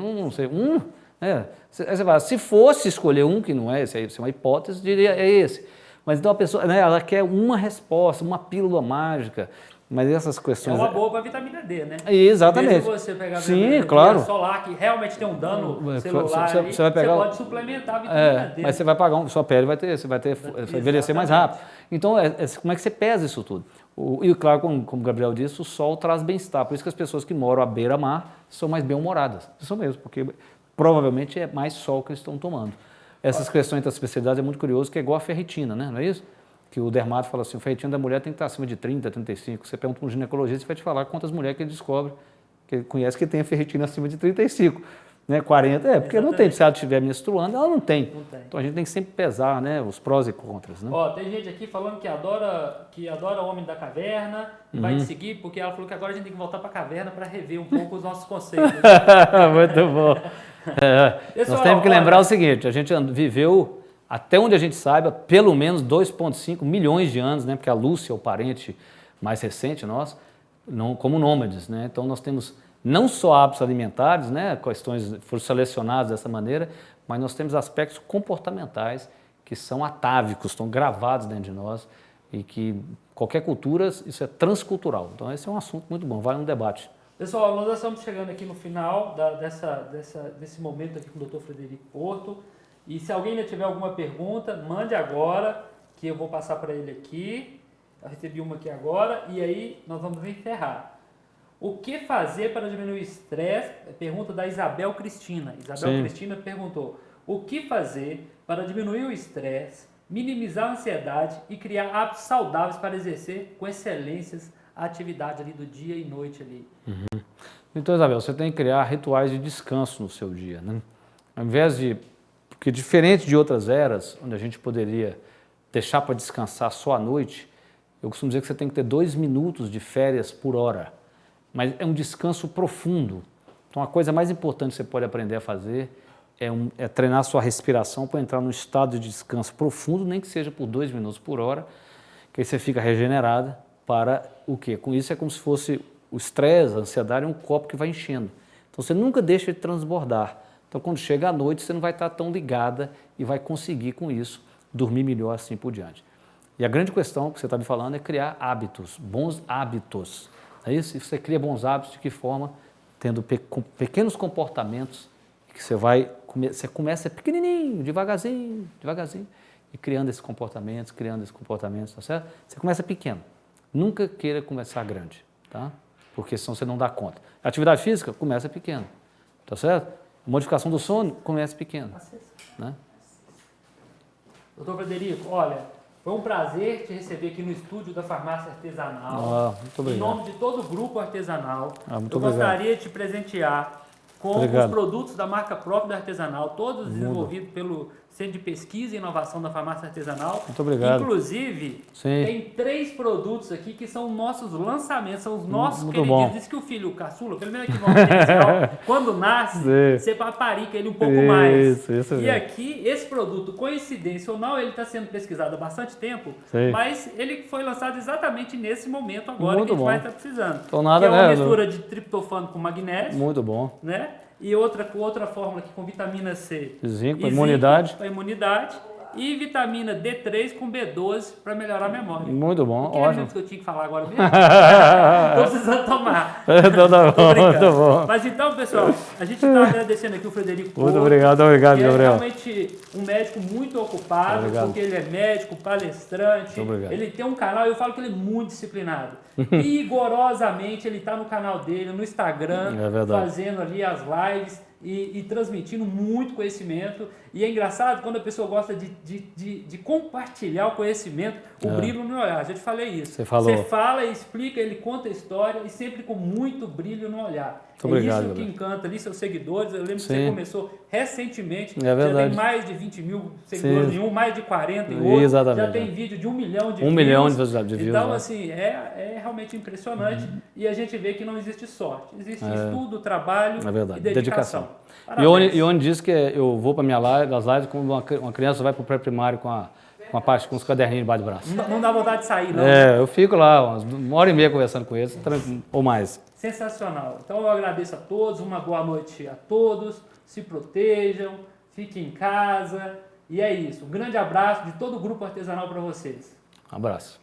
Aí você fala, se fosse escolher um, que não é esse, é uma hipótese, diria é esse. Mas então a pessoa, né, ela quer uma resposta, uma pílula mágica. Mas essas É questões... uma boa para vitamina D, né? Exatamente. Mesmo você pegar Sim, vitamina D claro. solar, que realmente tem um dano celular Você ali, vai pegar você pode suplementar a vitamina D. mas você vai pagar sua pele você vai envelhecer mais rápido. Então, como é que você pesa isso tudo? E claro, como o Gabriel disse, o sol traz bem-estar. Por isso que as pessoas que moram à beira-mar são mais bem-humoradas. Isso mesmo, porque provavelmente é mais sol que eles estão tomando. Essas questões das especialidades é muito curioso, que é igual a ferritina, né? Não é isso? Que o dermato fala assim, o ferritina da mulher tem que estar acima de 30, 35. Você pergunta para um ginecologista, ele vai te falar quantas mulheres que ele descobre, que ele conhece que tem a ferritina acima de 35. Né, 40, porque não tem, se ela estiver menstruando, ela não tem. Então a gente tem que sempre pesar, né, os prós e contras. Né? Ó, tem gente aqui falando que adora o Homem da Caverna, vai te seguir, porque ela falou que agora a gente tem que voltar para a caverna para rever um pouco os nossos conceitos. Muito bom. Nós temos que lembrar o seguinte, a gente viveu, até onde a gente saiba, pelo menos 2,5 milhões de anos, né, porque a Lúcia é o parente mais recente nosso, como nômades. Né? Então nós temos não só hábitos alimentares, né, questões foram selecionadas dessa maneira, mas nós temos aspectos comportamentais que são atávicos, estão gravados dentro de nós e que qualquer cultura, isso é transcultural. Então esse é um assunto muito bom, vale um debate. Pessoal, nós estamos chegando aqui no final desse momento aqui com o Dr. Frederico Porto, e se alguém ainda tiver alguma pergunta, mande agora, que eu vou passar para ele aqui. Eu recebi uma aqui agora, e aí nós vamos encerrar. O que fazer para diminuir o estresse? Pergunta da Isabel Cristina. Isabel Cristina perguntou: o que fazer para diminuir o estresse, minimizar a ansiedade e criar hábitos saudáveis para exercer com excelências a atividade ali do dia e noite ali? Então, Isabel, você tem que criar rituais de descanso no seu dia, né? Ao invés de... Porque diferente de outras eras, onde a gente poderia deixar para descansar só à noite, eu costumo dizer que você tem que ter 2 minutos de férias por hora. Mas é um descanso profundo. Então, a coisa mais importante que você pode aprender a fazer é treinar a sua respiração para entrar num estado de descanso profundo, nem que seja por 2 minutos por hora, que aí você fica regenerada para o quê? Com isso é como se fosse o estresse, a ansiedade, é um copo que vai enchendo. Então, você nunca deixa de transbordar. Então, quando chega à noite, você não vai estar tão ligada e vai conseguir, com isso, dormir melhor assim por diante. E a grande questão que você está me falando é criar hábitos, bons hábitos. É isso? E você cria bons hábitos de que forma? Tendo pequenos comportamentos que você começa pequenininho, devagarzinho, e criando esses comportamentos, tá certo? Você começa pequeno. Nunca queira começar grande, tá? Porque senão você não dá conta. A atividade física começa pequeno, tá certo? A modificação do sono começa pequeno, né? Doutor Frederico, olha, foi um prazer te receber aqui no estúdio da Farmácia Artesanal. Muito obrigado. Em nome de todo o grupo artesanal, muito eu obrigado. gostaria de te presentear com os produtos da marca própria da Artesanal, todos desenvolvidos pelo Centro de Pesquisa e Inovação da Farmácia Artesanal. Muito obrigado. Inclusive, tem 3 produtos aqui que são nossos lançamentos, são os nossos queridinhos. Bom. Diz que o filho, o caçula, pelo menos aqui no potencial, quando nasce, você paparica ele um pouco mais. Isso e aqui, esse produto, coincidência ou não, ele está sendo pesquisado há bastante tempo, mas ele foi lançado exatamente nesse momento agora que a gente vai estar precisando. Então, nada, que é uma mistura de triptofano com magnésio. Muito bom. Né? E outra fórmula aqui com vitamina C. Zinco para imunidade. Para imunidade. E vitamina D3 com B12 para melhorar a memória. Muito bom, ótimo. Que eu tinha que falar agora mesmo? Estou precisando tomar. Então tá bom, muito bom. Mas então, pessoal, a gente está agradecendo aqui o Frederico Porto. Muito obrigado, Gabriel. Ele é realmente um médico muito ocupado, porque ele é médico, palestrante. Ele tem um canal, eu falo que ele é muito disciplinado. Rigorosamente, ele está no canal dele, no Instagram, fazendo ali as lives. E transmitindo muito conhecimento. E é engraçado quando a pessoa gosta de compartilhar o conhecimento, o brilho no olhar. Já te falei isso. Você falou. Você fala, explica, ele conta a história e sempre com muito brilho no olhar. Muito obrigado, isso que encanta ali seus seguidores. Eu lembro que você começou recentemente. Já tem mais de 20 mil seguidores em um, mais de 40 em outro. Já tem vídeo de 1 milhão de views. 1 milhão de views. Então, assim, é realmente impressionante. E a gente vê que não existe sorte. Existe estudo, trabalho e dedicação. E onde diz que eu vou para minha live, as lives, quando uma criança vai para o pré-primário com os caderninhos debaixo do braço. Não dá vontade de sair, não. Eu fico lá 1h30 conversando com eles, ou mais. Sensacional. Então eu agradeço a todos, uma boa noite a todos, se protejam, fiquem em casa, e é isso. Um grande abraço de todo o Grupo Artesanal para vocês. Um abraço.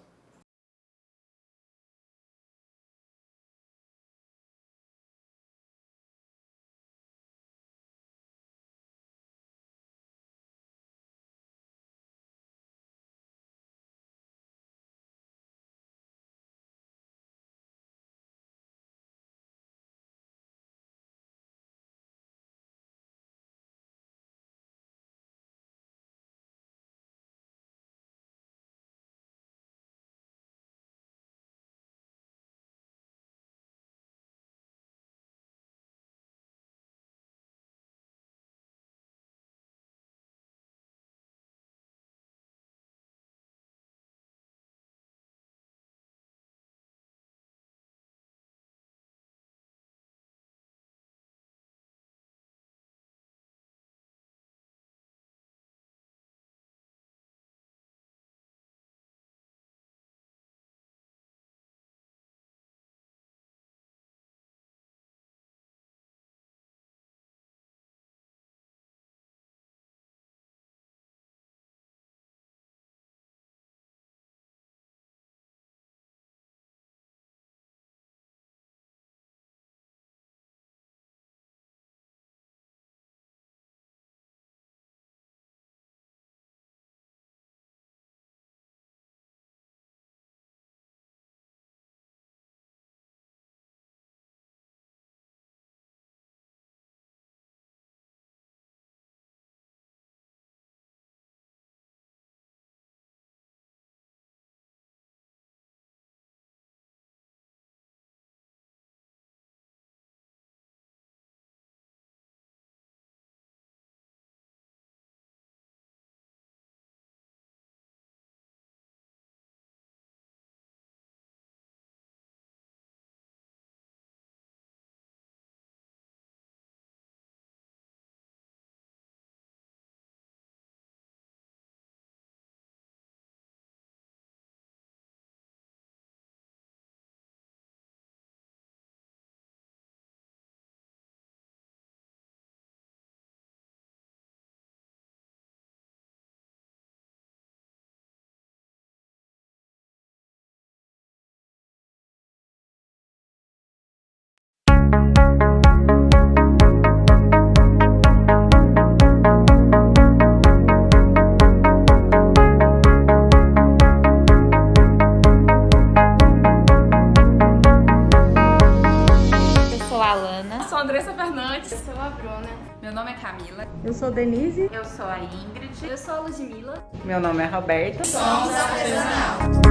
Vanessa Fernandes. Eu sou a Bruna. Meu nome é Camila. Eu sou Denise. Eu sou a Ingrid. Eu sou a Ludmilla. Meu nome é Roberta. Somos artesanal.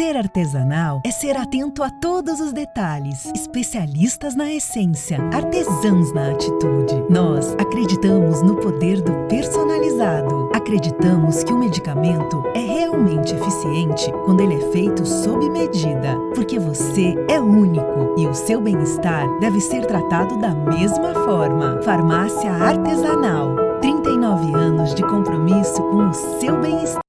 Ser artesanal é ser atento a todos os detalhes, especialistas na essência, artesãos na atitude. Nós acreditamos no poder do personalizado. Acreditamos que o medicamento é realmente eficiente quando ele é feito sob medida, porque você é único e o seu bem-estar deve ser tratado da mesma forma. Farmácia Artesanal. 39 anos de compromisso com o seu bem-estar.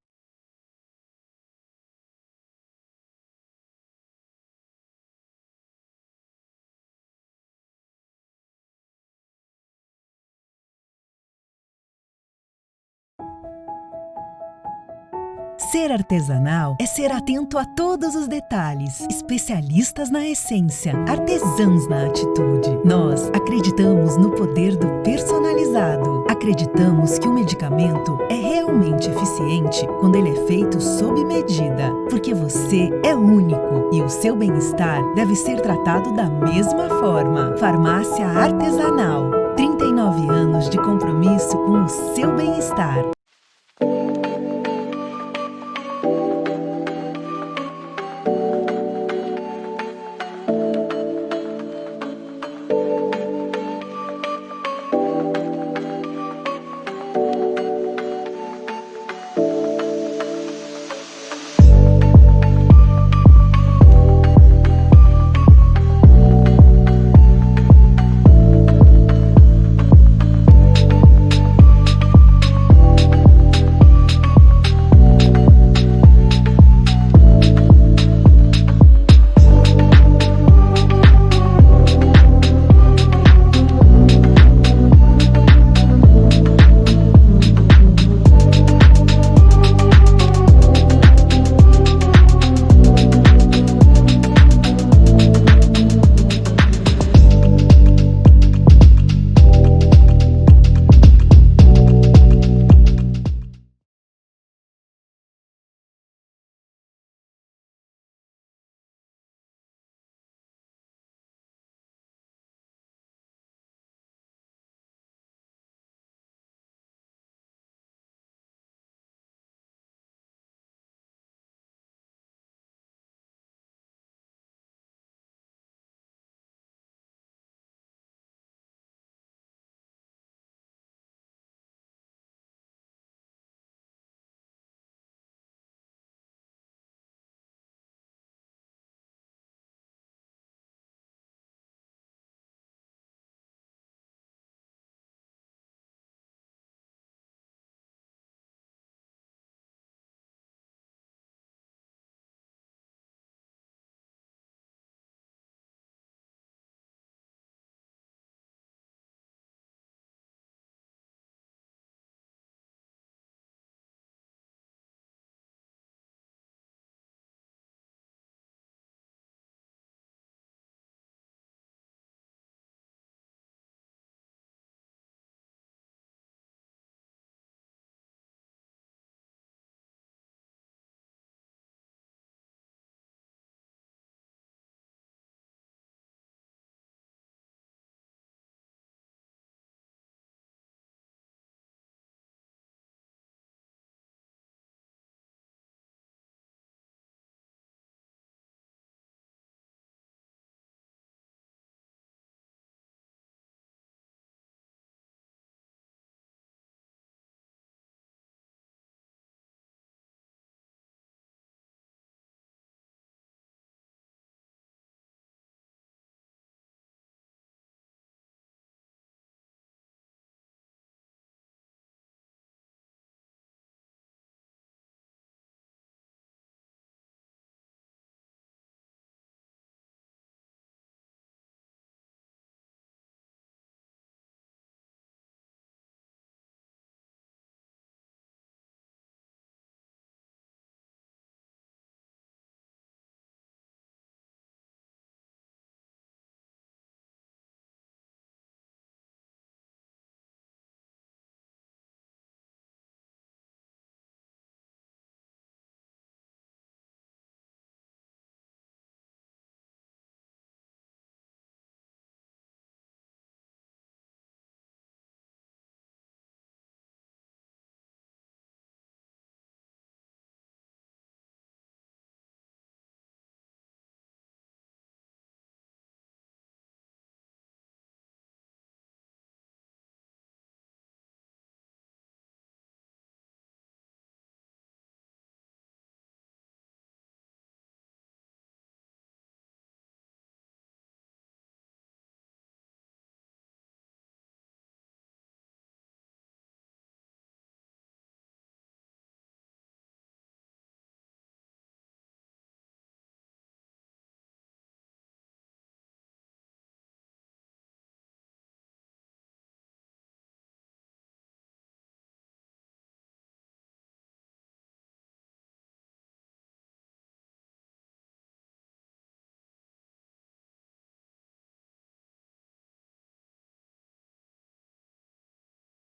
Ser artesanal é ser atento a todos os detalhes, especialistas na essência, artesãos na atitude. Nós acreditamos no poder do personalizado. Acreditamos que o medicamento é realmente eficiente quando ele é feito sob medida, porque você é único e o seu bem-estar deve ser tratado da mesma forma. Farmácia Artesanal. 39 anos de compromisso com o seu bem-estar.